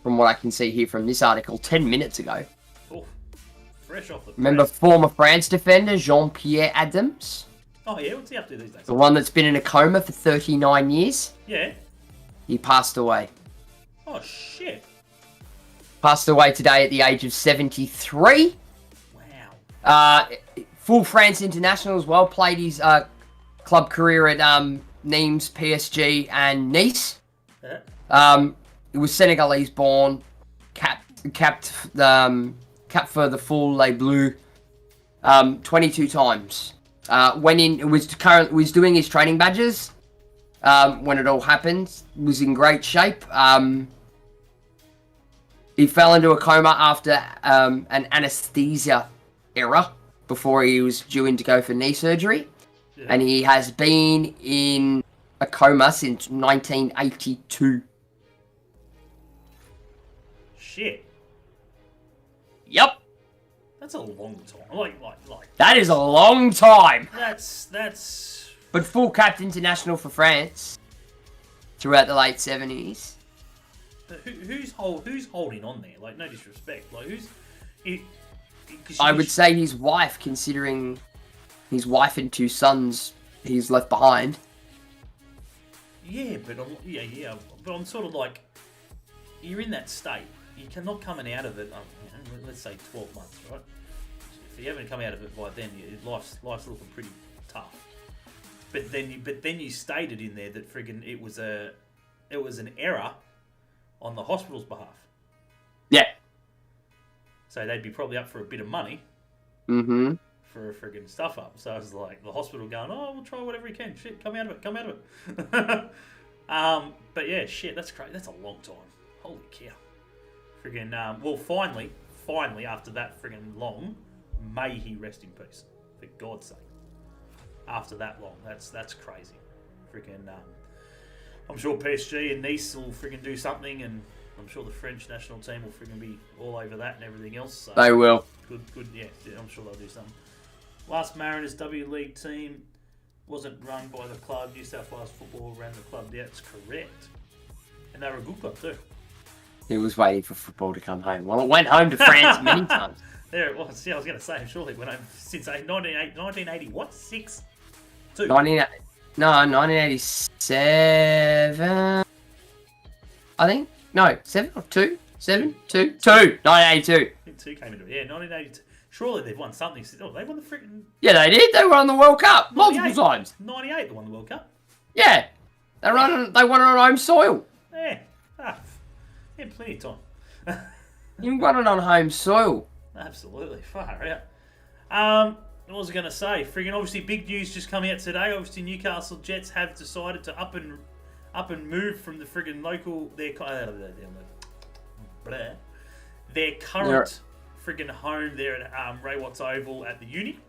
what I can see here from this article, 10 minutes ago. Oh, fresh off the press. Remember former France defender Jean-Pierre Adams? Oh, yeah? What's he up to these days? The one that's been in a coma for 39 years? Yeah. He passed away. Oh, shit. Passed away today at the age of 73. Wow. Full France international as well. Played his club career at Nimes, PSG, and Nice. Yeah. He was Senegalese born. Capped for the Full Les Bleus 22 times. Was doing his training badges when it all happened. Was in great shape. He fell into a coma after an anesthesia error before he was due in to go for knee surgery. Yeah. And he has been in a coma since 1982. Shit. Yep. That's a long time. Like. That is a long time. That's. But full capped international for France throughout the late 70s. Who's holding on there? Like, no disrespect. Like, I would say his wife, considering his wife and 2 sons he's left behind. Yeah, but I'm sort of like, you're in that state. You cannot coming out of it. Let's say 12 months, right? If you haven't come out of it by then, life's looking pretty tough. But then you stated in there that friggin' it was an error on the hospital's behalf. Yeah. So they'd be probably up for a bit of money. Mm-hmm. For a friggin' stuff up. So I was like, the hospital going, oh, we'll try whatever we can. Shit, come out of it. But yeah, shit, that's crazy. That's a long time. Holy cow. Friggin', well, finally, after that friggin' long, may he rest in peace. For God's sake. After that long, that's crazy. Friggin', I'm sure PSG and Nice will friggin' do something, and I'm sure the French national team will friggin' be all over that and everything else. So they will. Good, yeah, I'm sure they'll do something. Last Mariners W League team wasn't run by the club. New South Wales Football ran the club. That's correct. And they were a good club too. He was waiting for football to come home. Well, it went home to France many times. There it was. Yeah, I was going to say, surely it went home since 1980. What? 6? 2? 1987. I think. No, 7 or 2? 7? 2? 2. 1982. I think 2 came into it. Yeah, 1982. Surely they've won something. Oh, they won the freaking... Yeah, they did. They won the World Cup multiple times. 98 they won the World Cup. Yeah. They won it on home soil. Yeah. Yeah, plenty of time. You won it on home soil. Absolutely. Far out. What was I going to say? Friggin' obviously big news just coming out today. Obviously Newcastle Jets have decided to up and move from the friggin' local... Their current friggin' home there at Ray Watts Oval at the Uni.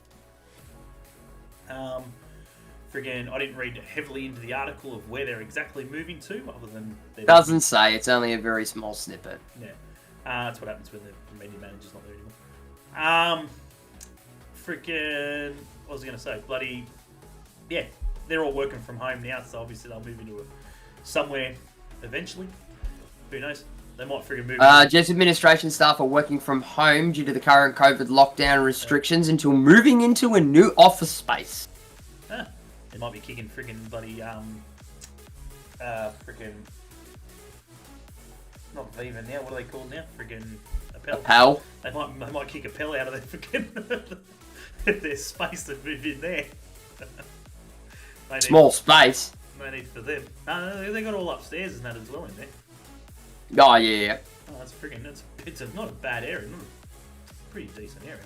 Friggin', I didn't read heavily into the article of where they're exactly moving to, other than... Doesn't say. It's only a very small snippet. Yeah. That's what happens when the media manager's not there anymore. Friggin', what was I going to say? Bloody... Yeah, they're all working from home now, so obviously they'll move into somewhere eventually. Who knows? They might friggin' move... Jets administration staff are working from home due to the current COVID lockdown restrictions until moving into a new office space. They might be kicking friggin' bloody friggin' not Viva now. What are they called now? Friggin' Appel. Pal. They might kick Appel out of their friggin' their space to move in there. Small space. No need for them. No, they got all upstairs and that as well in there. Oh, yeah. Oh, that's friggin'. It's not a bad area. Not a pretty decent area.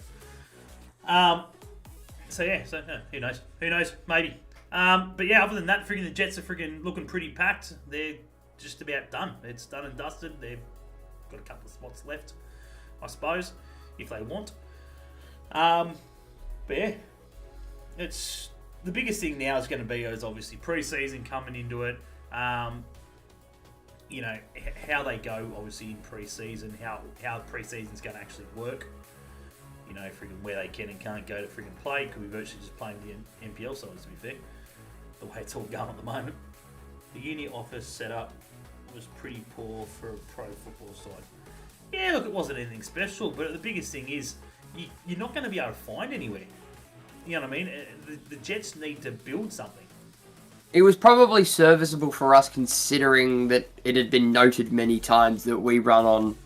So yeah. So who knows? Who knows? Maybe. But yeah. Other than that, friggin' the Jets are friggin' looking pretty packed. They're just about done. It's done and dusted. They've got a couple of spots left, I suppose, if they want. But yeah, it's the biggest thing now is going to be is obviously pre-season coming into it. You know how they go obviously in pre-season, how pre-season's going to actually work. You know, friggin' where they can and can't go to friggin' play. Could be virtually just playing the NPL side, to be fair. The way it's all going at the moment. The uni office setup was pretty poor for a pro football side. Yeah, look, it wasn't anything special, but the biggest thing is you're not going to be able to find anywhere. You know what I mean? The Jets need to build something. It was probably serviceable for us considering that it had been noted many times that we run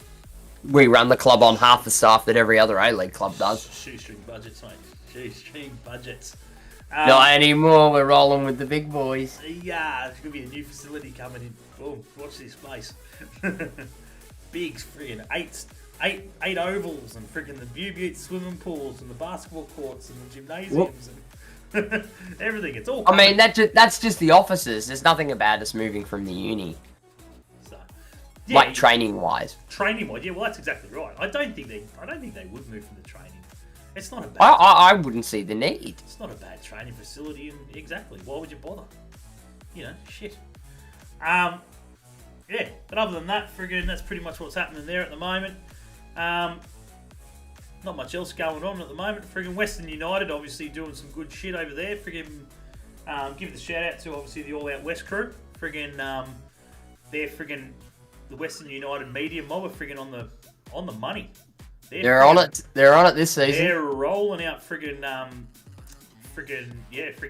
the club on half the staff that every other A-League club does. Shoestring budgets, mate. Shoestring budgets. Not anymore, we're rolling with the big boys. Yeah, there's going to be a new facility coming in. Oh, watch this space. Big friggin' eight ovals and friggin' the Butte swimming pools and the basketball courts and the gymnasiums and everything. It's all I mean, that's just the offices. There's nothing about us moving from the uni. So, yeah, like training-wise. Training-wise, yeah, well, that's exactly right. I don't think they would move from the training. It's not a bad. I wouldn't see the need. It's not a bad training facility, and exactly. Why would you bother? You know, shit. Yeah, but other than that, friggin', that's pretty much what's happening there at the moment. Not much else going on at the moment. Friggin' Western United, obviously doing some good shit over there. Friggin', give the shout out to obviously the All Out West crew. Friggin', they're friggin' the Western United media mob are friggin' on the money. They're on it. They're on it this season. They're rolling out friggin'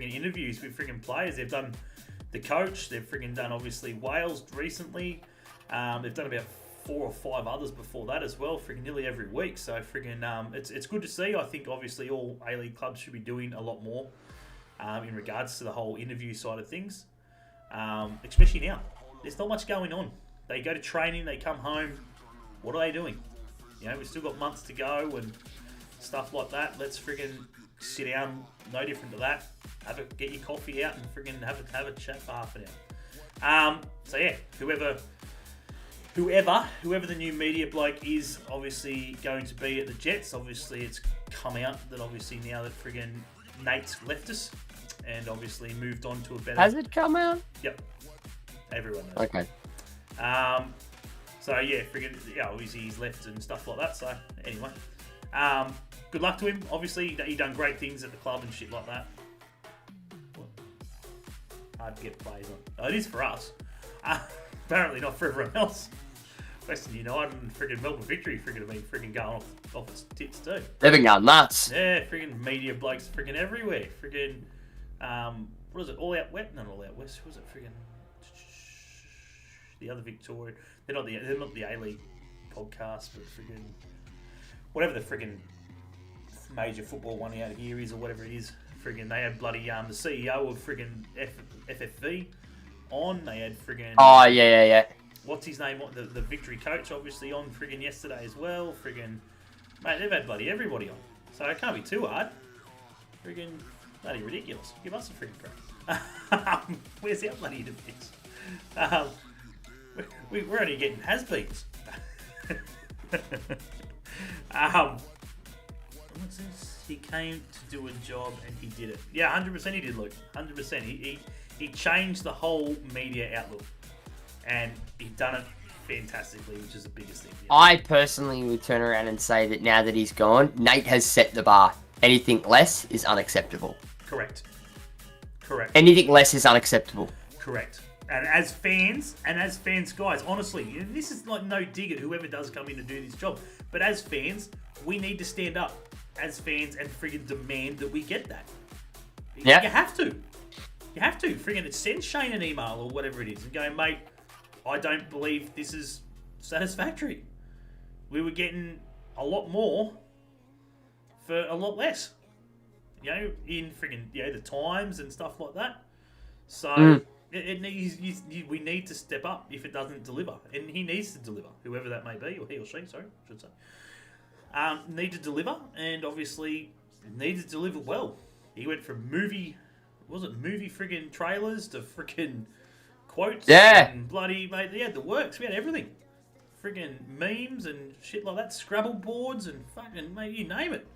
interviews with friggin' players. They've done the coach. They've friggin' done obviously Wales recently. They've done about 4 or 5 others before that as well. Friggin' nearly every week. So friggin' it's good to see. I think obviously all A-League clubs should be doing a lot more in regards to the whole interview side of things. Especially now, there's not much going on. They go to training. They come home. What are they doing? You know, we've still got months to go and stuff like that. Let's friggin' sit down, no different to that. Get your coffee out and friggin' have a chat for half an hour. So yeah, whoever the new media bloke is, obviously going to be at the Jets. Obviously, it's come out that obviously now that friggin' Nate's left us and obviously moved on to a better. Has it come out? Yep. Everyone knows. Okay. So yeah, friggin', yeah, obviously he's left and stuff like that. So anyway, good luck to him. Obviously, he done great things at the club and shit like that. What? Hard to get plays on. Oh, it is for us. Apparently not for everyone else. Western United and friggin' Melbourne Victory friggin' have been friggin' going off its tits too. They've been going nuts. Yeah, friggin' media blokes friggin' everywhere. Friggin', what is it? All Out West? Not All Out West. Who was it? Friggin' the other Victorian. They're not the A-League podcast, but friggin' whatever the friggin' major football one out here is or whatever it is. Friggin' they had bloody the CEO of friggin' FFV on. They had friggin' Oh yeah. what's his name? The Victory coach obviously on friggin' yesterday as well. Friggin' mate, they've had bloody everybody on, so it can't be too hard. Friggin' bloody ridiculous. Give us a friggin' crack. Where's our bloody interviews? We're only getting has-beens. What's this? He came to do a job and he did it. Yeah, 100% he did, Luke. 100%. He changed the whole media outlook. And he done it fantastically, which is the biggest thing. Yeah. I personally would turn around and say that now that he's gone, Nate has set the bar. Anything less is unacceptable. Correct. Anything less is unacceptable. Correct. And as fans, guys, honestly, and this is like no dig at whoever does come in to do this job, but as fans, we need to stand up as fans and friggin' demand that we get that. Yeah. You have to. You have to. Friggin' send Shane an email or whatever it is and go, mate, I don't believe this is satisfactory. We were getting a lot more for a lot less. You know, in friggin', the times and stuff like that. So it needs, we need to step up if it doesn't deliver. And he needs to deliver, whoever that may be, or he or she, sorry, I should say. Need to deliver, and obviously need to deliver well. He went from movie friggin' trailers to friggin' quotes. Yeah. And bloody, mate, he had the works. We had everything. Friggin' memes and shit like that, Scrabble boards and fucking, mate, you name it.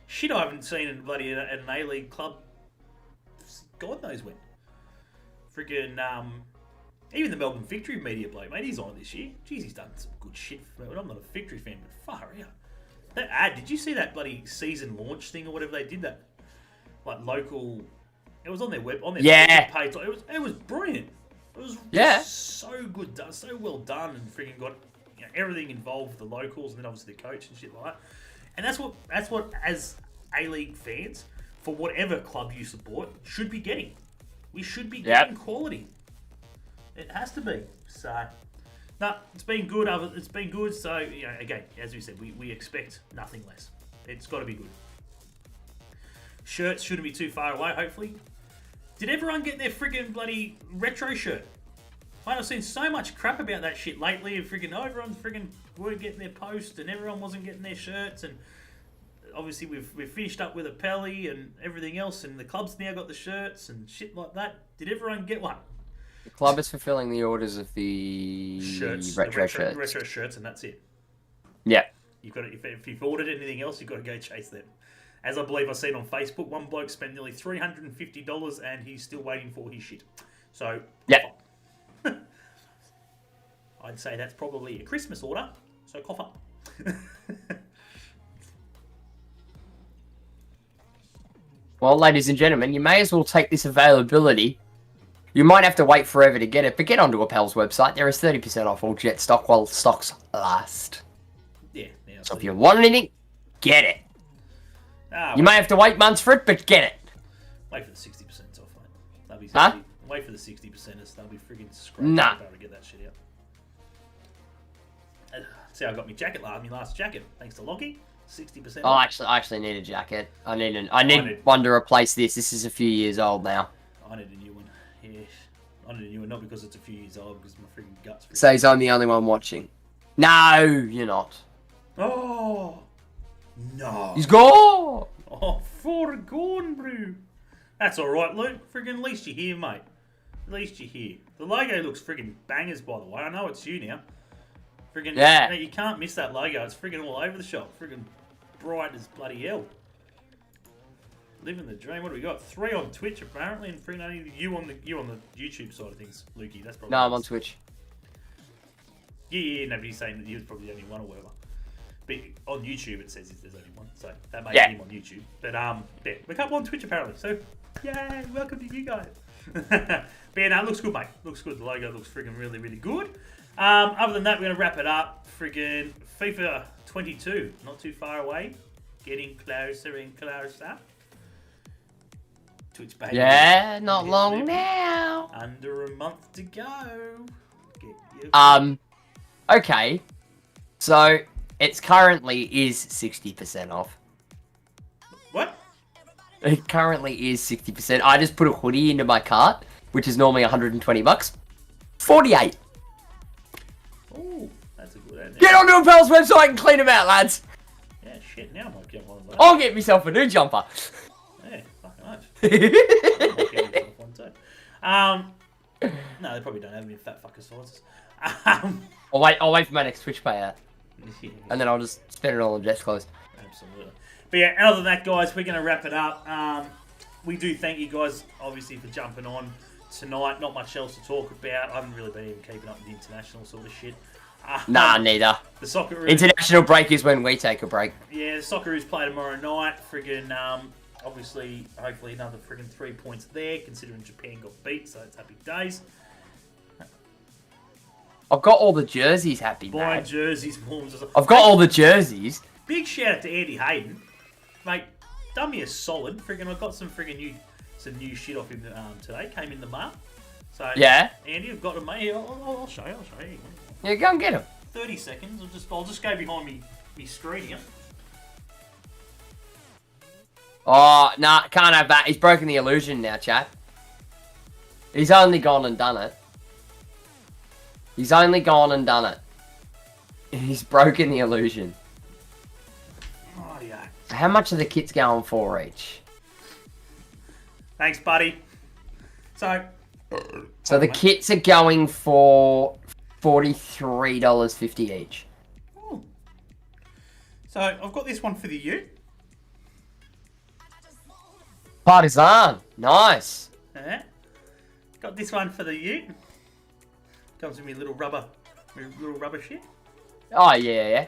Shit I haven't seen in bloody at an A-League club. God knows when. Friggin', even the Melbourne Victory media bloke, mate, he's on it this year. Jeez, he's done some good shit for me. I'm not a Victory fan, but far out. That ad, did you see that bloody season launch thing or whatever they did? That like local, it was on their web page. It was brilliant. It was so good done, so well done, and freaking got everything involved with the locals, and then obviously the coach and shit like that. And that's what as A-League fans for whatever club you support should be getting. We should be getting quality. It has to be. So. No, it's been good. It's been good. So, again, as we said, we expect nothing less. It's got to be good. Shirts shouldn't be too far away, hopefully. Did everyone get their friggin' bloody retro shirt? Mate, I've seen so much crap about that shit lately. And everyone's friggin' weren't getting their post, and everyone wasn't getting their shirts. And obviously, we've finished up with a Pelly and everything else, and the club's now got the shirts and shit like that. Did everyone get one? The club is fulfilling the orders of the retro shirts. Retro shirts, and that's it. Yeah. You've got to, if you've ordered anything else, you've got to go chase them. As I believe I've seen on Facebook, one bloke spent nearly $350 and he's still waiting for his shit. So, yeah. I'd say that's probably a Christmas order. So cough up. Well, ladies and gentlemen, you may as well take this availability. You might have to wait forever to get it, but get onto Appel's website. There is 30% off all Jet stock while stocks last. Yeah. So if you want anything, get it. You may have to wait months for it, but get it. Wait for the 60% off, mate. That'll be wait for the 60%ers. They'll be friggin' scraping to get that shit out. See, I got my jacket my last jacket, thanks to Lockie. 60% off. I actually need a jacket. I need one to replace this. This is a few years old now. I need a new one. Yeah, I need a new one, not because it's a few years old, because my freaking guts. Says I'm the only one watching. No, you're not. Oh, no. He's gone. Oh, gone, bro. That's all right, Luke. Friggin' at least you're here, mate. At least you're here. The logo looks friggin' bangers, by the way. I know it's you now. Friggin' no, you can't miss that logo. It's friggin' all over the shop. Friggin' bright as bloody hell. Living the dream. What do we got? 3 on Twitch apparently, and friggin' only you on the YouTube side of things, Lukey. That's probably. No, I'm on Twitch. Yeah. Nobody's saying that you're probably the only one or whatever. But on YouTube it says there's only one, so that makes him on YouTube. But we're a couple on Twitch apparently. So yay, welcome to you guys. But yeah, no, it looks good, mate. Looks good. The logo looks friggin' really, really good. Other than that, we're gonna wrap it up. Friggin' FIFA 22, not too far away, getting closer and closer. Twitch baby. Yeah, not long now. Under a month to go. Okay. So it's currently is 60% off. What? It currently is 60%. I just put a hoodie into my cart, which is normally $120. 48. Oh, that's a good idea. Get onto Appel's website and clean them out, lads. Yeah, shit. Now I might get one of those. I'll get myself a new jumper. Yeah, fucking nice. I might get myself one too. No, they probably don't have any fat fucker sizes. I'll wait for my next Twitch payout. And then I'll just spend it all on Jeff's clothes. Absolutely. But yeah, other than that, guys, we're going to wrap it up. We do thank you guys, obviously, for jumping on tonight. Not much else to talk about. I haven't really been even keeping up with the international sort of shit. Nah, neither. The Socceroos. International break is when we take a break. Yeah, the Socceroos play tomorrow night. Friggin', obviously, hopefully another friggin' 3 points there, considering Japan got beat, so it's happy days. I've got all the jerseys happy, Buying mate. jerseys, forms. I've got all the jerseys. Big shout out to Andy Hayden. Mate, done me a solid. Friggin', I've got some friggin' new some new shit off him today. Came in the mail. So Yeah. Andy, I've got him, mate. I'll show you. 30 seconds. I'll just go behind me screen here. Oh, nah, can't have that. He's broken the illusion now, chap. He's only gone and done it. He's broken the illusion. Oh yeah. How much are the kits going for each? Thanks, buddy. So the kits are going for $43.50 each. Ooh. So I've got this one for the U. Partisan, nice. Yeah. Got this one for the U. Comes with me little rubber shit. Oh yeah.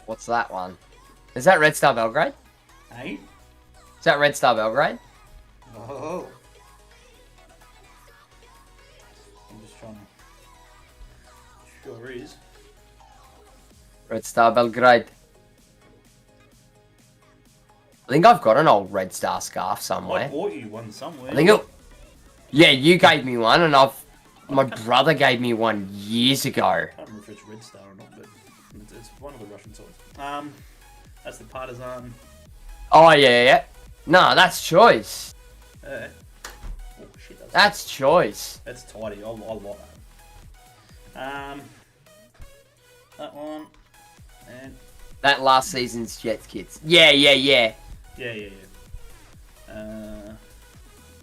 What's that one? Is that Red Star Belgrade? Hey. Is that Red Star Belgrade? Oh. I'm just trying to. Sure is. Red Star Belgrade. I think I've got an old Red Star scarf I somewhere. bought you one somewhere. I think it. Yeah, you gave me one, and my brother gave me one years ago. I can't remember if it's Red Star or not, but it's one of the Russian swords. That's the Partisan. Oh yeah. No, that's choice. Oh shit, That's choice. that's tidy. I like that. That one, and That last season's Jets kits. Yeah. yeah.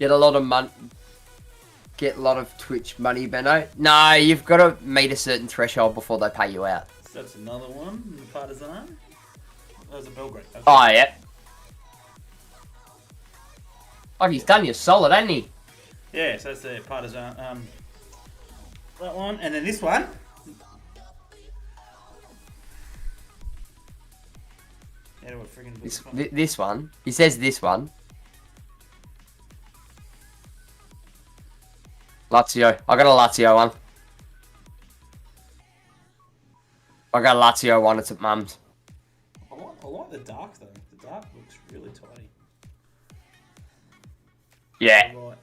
Get a lot of money. Get a lot of Twitch money, Benno. No, you've got to meet a certain threshold before they pay you out. So that's another one. The Partisan. That was a Belgrade. Oh yeah. Oh, he's done you solid, hasn't he? Yeah, so that's the Partisan. That one, and then this one. How do I friggin' do this one? This one. He says this one. Lazio. I got a Lazio one. I got a Lazio one. It's at Mum's. I like the dark though. The dark looks really tidy. Yeah. Right.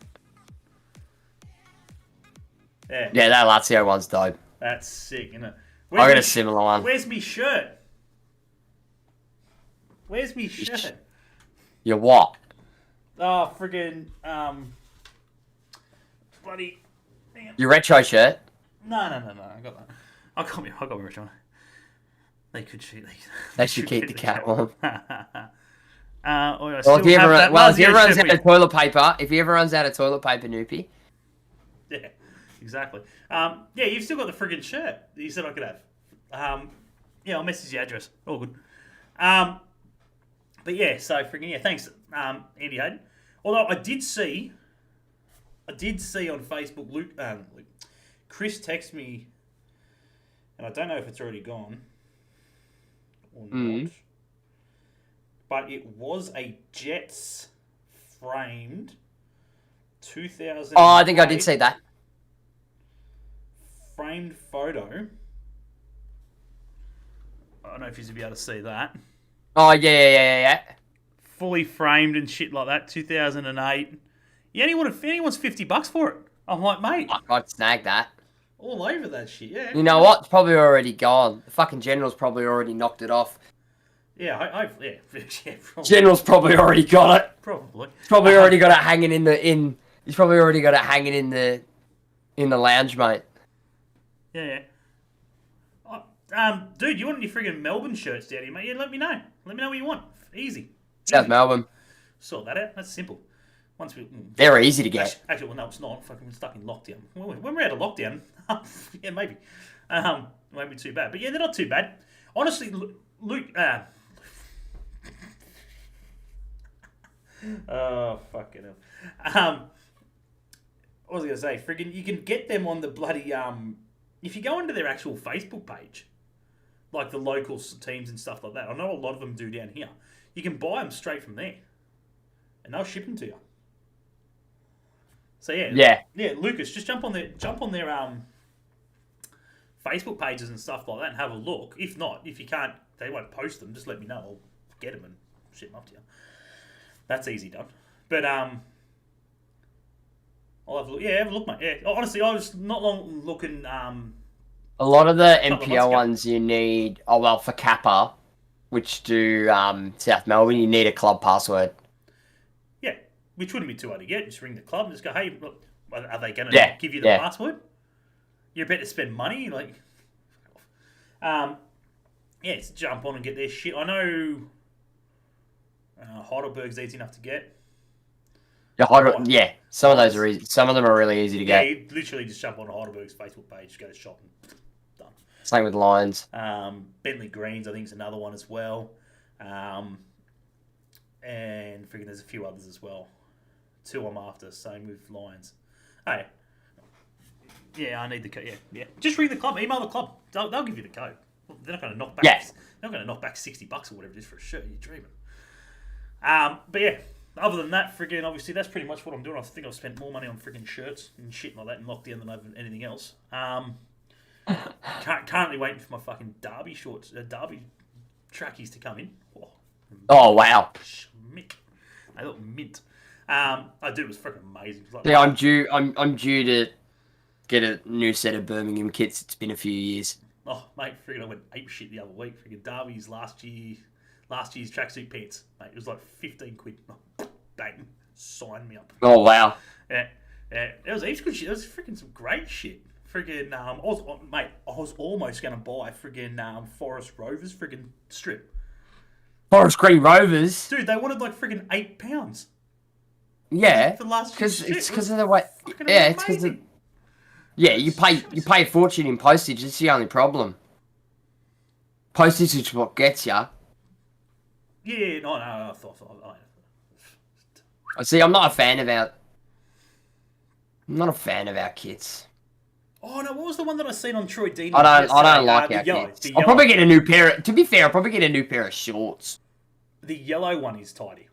Yeah. Yeah, that Lazio one's dope. That's sick, isn't it? I got a similar one. Where's me shirt? Where's me shirt? Your what? Oh, friggin' bloody. Damn. Your retro shirt? No. I got that. I got me rich on. They could shoot. They should keep the cat warm. Well, If he ever runs out of toilet paper, Noopy. Yeah, exactly. Yeah, you've still got the friggin' shirt that you said I could have. Yeah, I'll message the address. All good. But yeah, so friggin' yeah, thanks, Andy Hayden. Although I did see on Facebook, Luke, Chris texted me, and I don't know if it's already gone or not. But it was a Jets framed 2000. Oh, I think I did see that. Framed photo. I don't know if you'll be able to see that. Oh, yeah. Fully framed and shit like that. 2008. Yeah, anyone's $50 for it. I'm like, mate, I'd snag that. all over that shit. Yeah. You know what? It's probably already gone. The fucking General's probably already knocked it off. Yeah, yeah, probably. General's probably already got it. Probably. He's probably already got it hanging He's probably already got it hanging in the lounge, mate. Yeah. Dude, you want any friggin' Melbourne shirts down here, mate? Yeah, let me know. Let me know what you want. Easy. South Melbourne. Sort that out. That's simple. Once we. They're easy to get. Actually, well, no, it's not. Fucking, we're stuck in lockdown. When we're out of lockdown, yeah, maybe. Won't be too bad. But yeah, they're not too bad. Honestly, Luke. Oh, fucking hell. What was I going to say? Friggin', you can get them on the bloody, if you go into their actual Facebook page, like the local teams and stuff like that, I know a lot of them do down here, you can buy them straight from there. And they'll ship them to you. So yeah. Yeah, Lucas, just jump on their Facebook pages and stuff like that and have a look. If not, if you can't they won't post them. Just let me know. I'll get them and ship them up to you. That's easy done. But I'll have a look. Yeah, have a look, mate. Yeah, honestly, I was not long looking. A lot of the Couple of months NPL ago. ones you need. Oh well, for Kappa, which do South Melbourne, you need a club password. Yeah, which wouldn't be too hard to get. Just ring the club and just go, hey, look, are they going to Yeah, give you the yeah. password? You're about to spend money, like. Yeah, just jump on and get their shit. I know Heidelberg's easy enough to get. Yeah, some of those are easy. Some of them are really easy to Yeah, get. you literally just jump on Heidelberg's Facebook page, go to shop, and done. Same with Lions. Bentley Greens, I think, is another one as well. And freaking there's a few others as well. 2 I'm after, same with Lions. Hey, yeah, I need the code. Yeah. Just ring the club, email the club. They'll give you the code. They're not going to knock back. Yeah. They're not going to knock back $60 or whatever it is for a shirt. You're dreaming. But yeah, other than that, friggin' obviously that's pretty much what I'm doing. I think I've spent more money on friggin' shirts and shit like that in lockdown than I've anything else. Currently waiting for my fucking Derby shorts, Derby trackies to come in. Oh wow. Schmick. They look mint. I do. It was freaking amazing. It was like, Yeah, I'm due to get a new set of Birmingham kits. It's been a few years. oh mate, friggin' I went ape shit the other week. Friggin' Derby's last year's tracksuit pants, mate. It was like 15 quid. Bang, sign me up. Oh wow. Yeah. It was heaps good shit. It was freaking some great shit. Friggin' I was almost gonna buy friggin' Forest Rovers friggin' strip. Forest Green Rovers. Dude, they wanted like friggin' £8. Yeah, For the last because year's it's shit. because It of the way. fucking Yeah, it's because of. amazing. Yeah, you pay a fortune in postage. That's the only problem. Postage is what gets you. Yeah, no, I thought. See, I'm not a fan of our kits. Oh no, what was the one that I seen on Troy Dean? I don't like the our yellow, kits. the I'll yellow. probably get a new pair. To be fair, I'll probably get a new pair of shorts. The yellow one is tidy.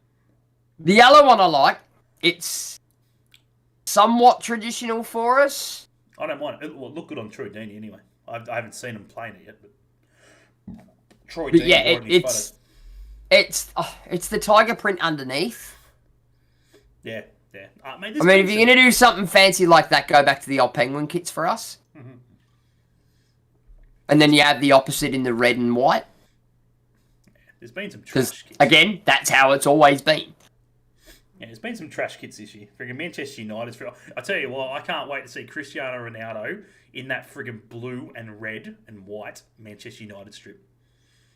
The yellow one I like. It's somewhat traditional for us. I don't mind it. It will look good on Troy Dean anyway. I haven't seen him playing it yet, but Troy But Dean. yeah, it's the tiger print underneath. Yeah. I mean, I mean, if you're gonna do something fancy like that, go back to the old penguin kits for us. Mm-hmm. And then you have the opposite in the red and white. There's been some Because, trash kits. again, that's how it's always been. Yeah, there's been some trash kits this year. Friggin' Manchester United. I tell you what, I can't wait to see Cristiano Ronaldo in that friggin' blue and red and white Manchester United strip.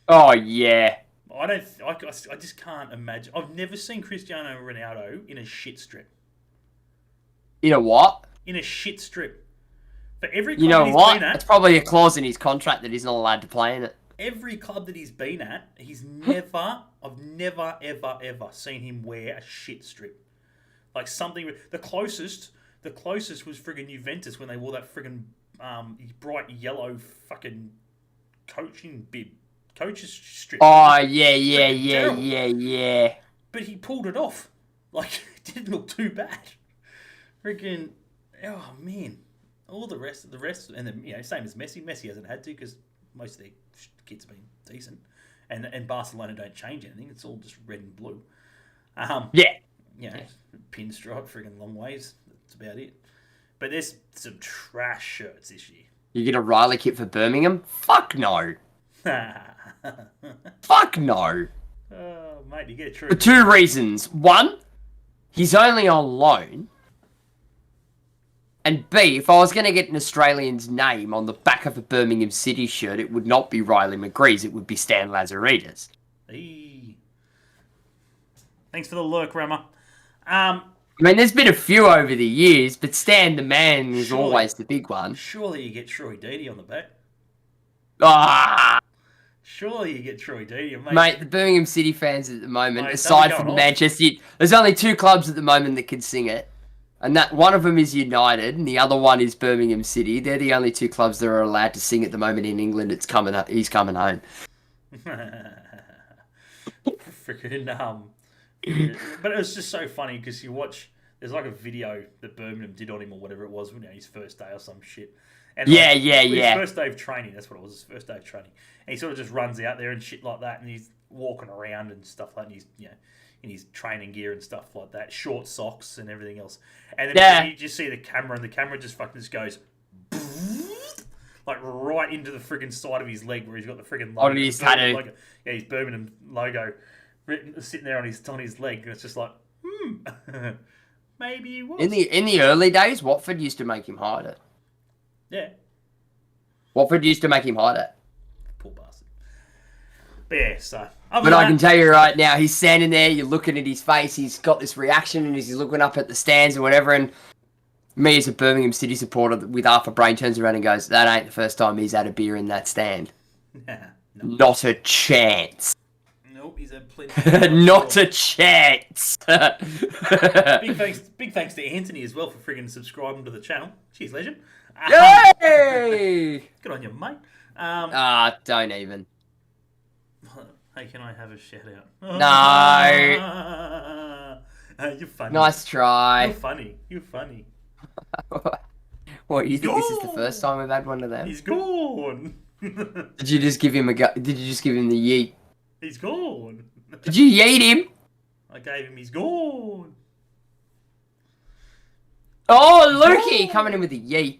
Oh, yeah. I just can't imagine. I've never seen Cristiano Ronaldo in a shit strip. You know what? In a shit strip. For every club You know that he's what? been at, It's probably a clause in his contract that he's not allowed to play in it. every club that he's been at, I've never, ever seen him wear a shit strip. Like something, the closest was friggin' Juventus when they wore that friggin' bright yellow fucking coach's strip. Oh, Terrible. yeah. But he pulled it off. Like, it didn't look too bad. Friggin', oh man. All the rest, and then, same as Messi. Messi hasn't had to because most of their kids have been decent. And Barcelona don't change anything. It's all just red and blue. Yeah. Pinstripe, friggin' long ways. That's about it. But there's some trash shirts this year. You get a Riley kit for Birmingham? Fuck no. Fuck no. Oh, mate, you get it true. For 2 reasons. 1, he's only on loan. And B, if I was going to get an Australian's name on the back of a Birmingham City shirt, it would not be Riley McGree's, it would be Stan Lazaridis. Hey. Thanks for the lurk, Rama. I mean, there's been a few over the years, but Stan the Man was Surely. always the big one. Surely you get Troy Deeney on the back. Ah, Surely you get Troy Deeney, mate, the Birmingham City fans at the moment, Mate, aside they'll be from going Manchester, there's only 2 clubs at the moment that can sing it. And that one of them is United, and the other one is Birmingham City. They're the only 2 clubs that are allowed to sing at the moment in England. He's coming home. Freaking but it was just so funny because you watch there's like a video that Birmingham did on him or whatever it was, his first day or some shit. And Yeah. His first day of training, that's what it was, his first day of training. And he sort of just runs out there and shit like that, and he's walking around and stuff like that, and he's, in his training gear and stuff like that, short socks and everything else. And then you just see the camera, and the camera just fucking just goes like right into the friggin' side of his leg where he's got the friggin' logo. On his tattoo. Logo. Yeah, his Birmingham logo sitting there on his leg, and it's just like, maybe he was. In the early days, Watford used to make him hide it. Yeah. Watford used to make him hide it. Poor bastard. But yeah, so. But I can tell you right now, he's standing there, you're looking at his face, he's got this reaction, and he's looking up at the stands or whatever, and me as a Birmingham City supporter with half a brain turns around and goes, that ain't the first time he's had a beer in that stand. No. Not a chance. Nope, he's had plenty. Not a chance. Big thanks to Antonee as well for friggin' subscribing to the channel. Cheers, legend. Yay! Good on you, mate. Don't even. Hey, can I have a shout out? No. You're funny. Nice try. You're funny. What, you think this is the first time we've had one of them? He's gone. Did you just give him the yeet? He's gone. Did you yeet him? I gave him. He's gone. Oh, Lukey coming in with the yeet.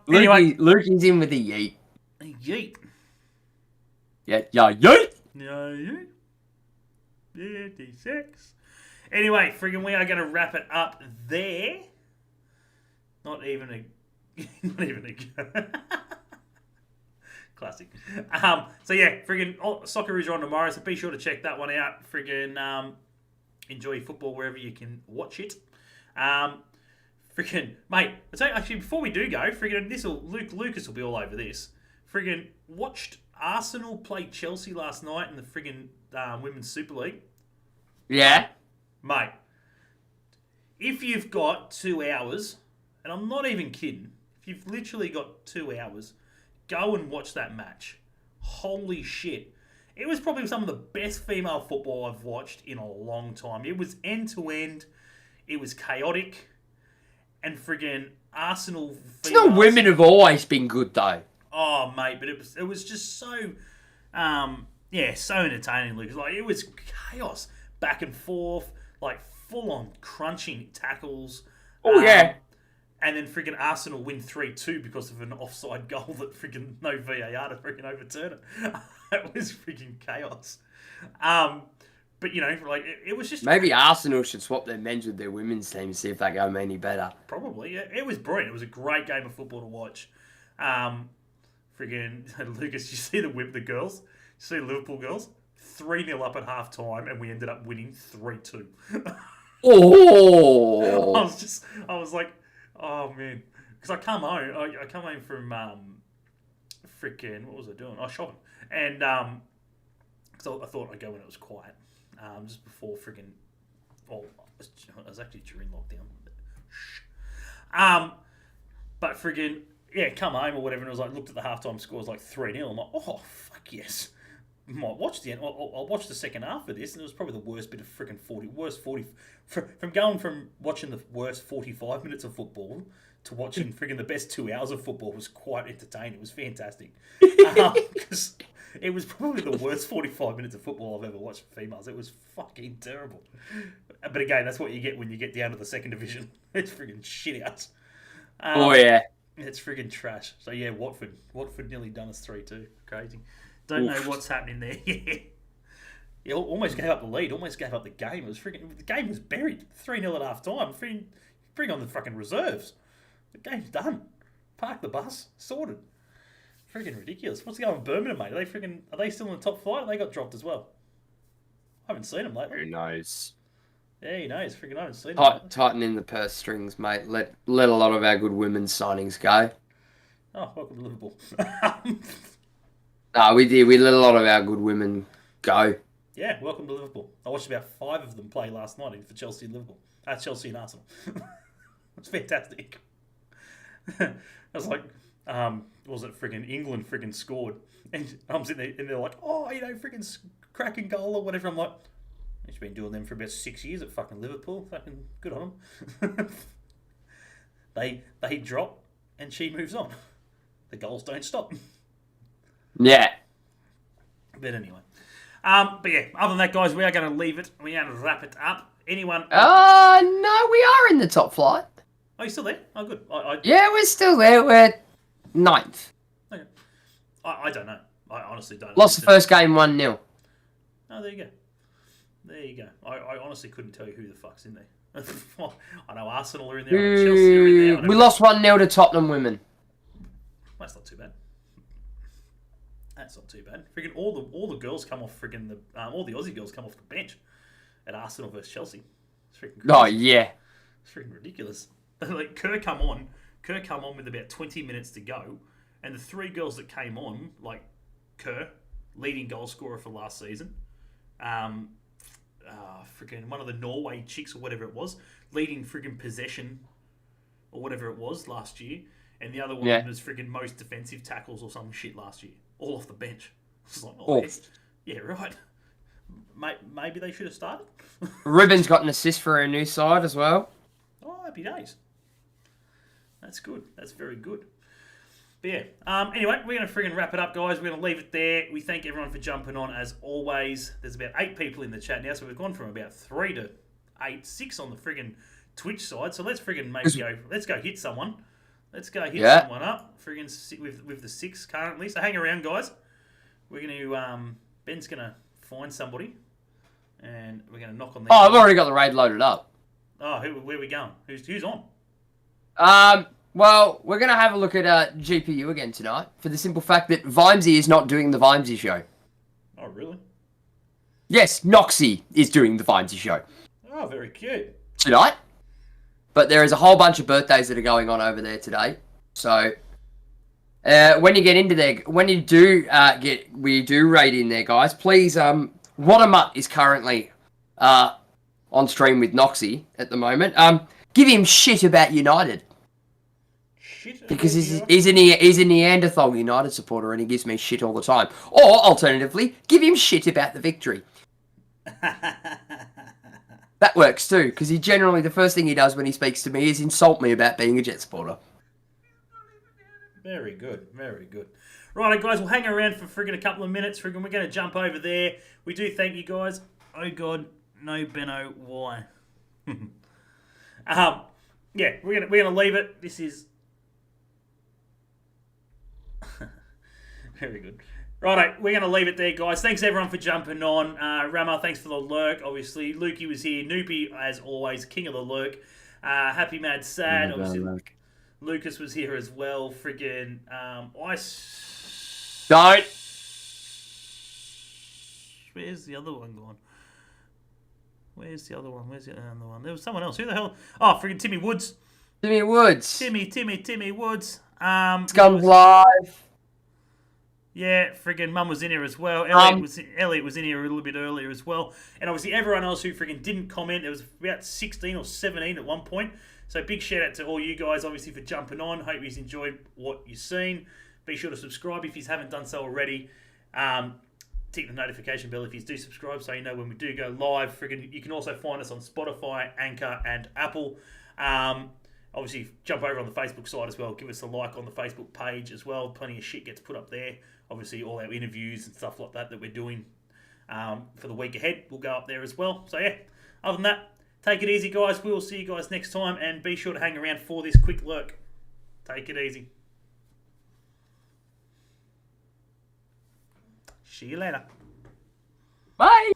Anyway, Lukey's in with the yeet. Yeet. Yeah, yeet. No, 56. Anyway, friggin' we are going to wrap it up there. Not even a classic. So yeah, friggin' Socceroos are on tomorrow, so be sure to check that one out. Friggin' enjoy football wherever you can watch it. Friggin' mate, so actually before we do go, friggin' Lucas will be all over this. Friggin' watched Arsenal play Chelsea last night in the friggin' Women's Super League. Yeah. Mate, if you've got 2 hours, and I'm not even kidding, if you've literally got 2 hours, go and watch that match. Holy shit. It was probably some of the best female football I've watched in a long time. It was end-to-end. It was chaotic. And friggin' Arsenal females... The women have always been good, though. Oh, mate, but it was just so... so entertaining, Lucas. Like, it was chaos. Back and forth. Like, full-on crunching tackles. Oh, yeah. And then friggin' Arsenal win 3-2 because of an offside goal that friggin' no VAR to friggin' overturn it. It was friggin' chaos. But, it was just... Maybe Arsenal should swap their men's with their women's team and see if they go any better. Probably, yeah. It was brilliant. It was a great game of football to watch. Friggin' Lucas, you see the girls? You see the Liverpool girls? 3-0 up at half time, and we ended up winning 3-2. Oh! I was like, oh man, because I come home from what was I doing? I was shopping, and because I thought I'd go when it was quiet, just before it was actually during lockdown. But come home or whatever, and it was like looked at the halftime score, it was like 3-0. I'm like, oh fuck yes. Might watch the end. I'll watch the second half of this, and it was probably the worst bit of freaking 40. From going from watching the worst 45 minutes of football to watching friggin' the best 2 hours of football was quite entertaining. It was fantastic. Because it was probably the worst 45 minutes of football I've ever watched for females. It was fucking terrible. But again, that's what you get when you get down to the second division. It's friggin' shit out. Oh yeah. It's friggin' trash. So yeah, Watford nearly done us 3-2. Crazy. Don't know what's happening there. He almost gave up the lead. Almost gave up the game. The game was buried. 3-0 at half time. Bring on the fucking reserves. The game's done. Park the bus. Sorted. Freaking ridiculous. What's going on with Birmingham, mate? Are they still in the top flight? They got dropped as well. I haven't seen them lately. Who knows? Yeah, he knows. Freaking I haven't seen them. Tighten in the purse strings, mate. Let a lot of our good women's signings go. Oh, welcome to Liverpool. No, we did. We let a lot of our good women go. Yeah, welcome to Liverpool. I watched about 5 of them play last night for Chelsea and Liverpool. Chelsea and Arsenal. It's fantastic. I was like, was it friggin' England friggin' scored? And I'm sitting there and they're like, oh, friggin' cracking goal or whatever. I'm like, He's been doing them for about 6 years at fucking Liverpool. Fucking good on them. They drop and she moves on. The goals don't stop. Yeah. But anyway. But yeah, other than that, guys, we are going to leave it. We are going to wrap it up. Anyone? No, we are in the top flight. Oh, you still there? Oh, good. Yeah, we're still there. We're 9th. Okay. I don't know. I honestly don't know. Lost the first game 1-0. Oh, there you go. There you go. I honestly couldn't tell you who the fuck's in there. I know Arsenal are in there. I know Chelsea are in there. We lost 1-0 to Tottenham women. That's not too bad. That's not too bad. Freaking all the girls come off freaking all the Aussie girls come off the bench at Arsenal versus Chelsea. It's freaking crazy. Oh, yeah. It's freaking ridiculous. Like Kerr come on with about 20 minutes to go, and the 3 girls that came on, like Kerr, leading goal scorer for last season, freaking one of the Norway chicks or whatever it was, leading freaking possession or whatever it was last year, and the other one was freaking most defensive tackles or some shit last year, all off the bench. It's like, yeah, right. Maybe they should have started. Ribbon's got an assist for her new side as well. Oh, happy days. That's good. That's very good. But yeah, anyway, we're going to friggin' wrap it up, guys. We're going to leave it there. We thank everyone for jumping on, as always. There's about 8 people in the chat now, so we've gone from about 3 to 6 on the friggin' Twitch side. So let's friggin' let's go hit someone. Let's go hit someone up. Friggin' with the 6 currently. So hang around, guys. We're going to, Ben's going to find somebody, and we're going to knock on their I've already got the raid loaded up. Oh, where are we going? Who's on? Well, we're going to have a look at GPU again tonight, for the simple fact that Vimesy is not doing the Vimesy show. Oh, really? Yes, Noxy is doing the Vimesy show. Oh, very cute. Tonight. But there is a whole bunch of birthdays that are going on over there today. So, when you get into there, when you do we do raid in there, guys, please, Wadamutt is currently, on stream with Noxy at the moment. Give him shit about United. Because he's a Neanderthal United supporter and he gives me shit all the time. Or, alternatively, give him shit about the victory. That works too, because he generally, the first thing he does when he speaks to me is insult me about being a Jet supporter. Very good, very good. Right, guys, we'll hang around for friggin' a couple of minutes. Friggin' we're going to jump over there. We do thank you guys. Oh, God, no, Benno, why? Yeah, we're gonna leave it. This is very good. Righto, we're going to leave it there, guys. Thanks, everyone, for jumping on. Rama, thanks for the lurk, obviously. Lukey was here. Noopy, as always, king of the lurk. Happy, mad, sad. Obviously, Lucas was here as well. Friggin' Don't. Where's the other one gone? Where's the other one? There was someone else. Who the hell? Oh, friggin' Timmy Woods. Timmy Woods. Timmy Woods. Scum Live. Yeah, friggin' Mum was in here as well. Elliot was in here a little bit earlier as well. And obviously everyone else who friggin' didn't comment. There was about 16 or 17 at one point. So big shout out to all you guys, obviously, for jumping on. Hope you've enjoyed what you've seen. Be sure to subscribe if you haven't done so already. Tick the notification bell if you do subscribe so you know when we do go live. Friggin', you can also find us on Spotify, Anchor, and Apple. Obviously, jump over on the Facebook side as well. Give us a like on the Facebook page as well. Plenty of shit gets put up there. Obviously, all our interviews and stuff like that we're doing for the week ahead will go up there as well. So, yeah, other than that, take it easy, guys. We will see you guys next time. And be sure to hang around for this quick lurk. Take it easy. See you later. Bye.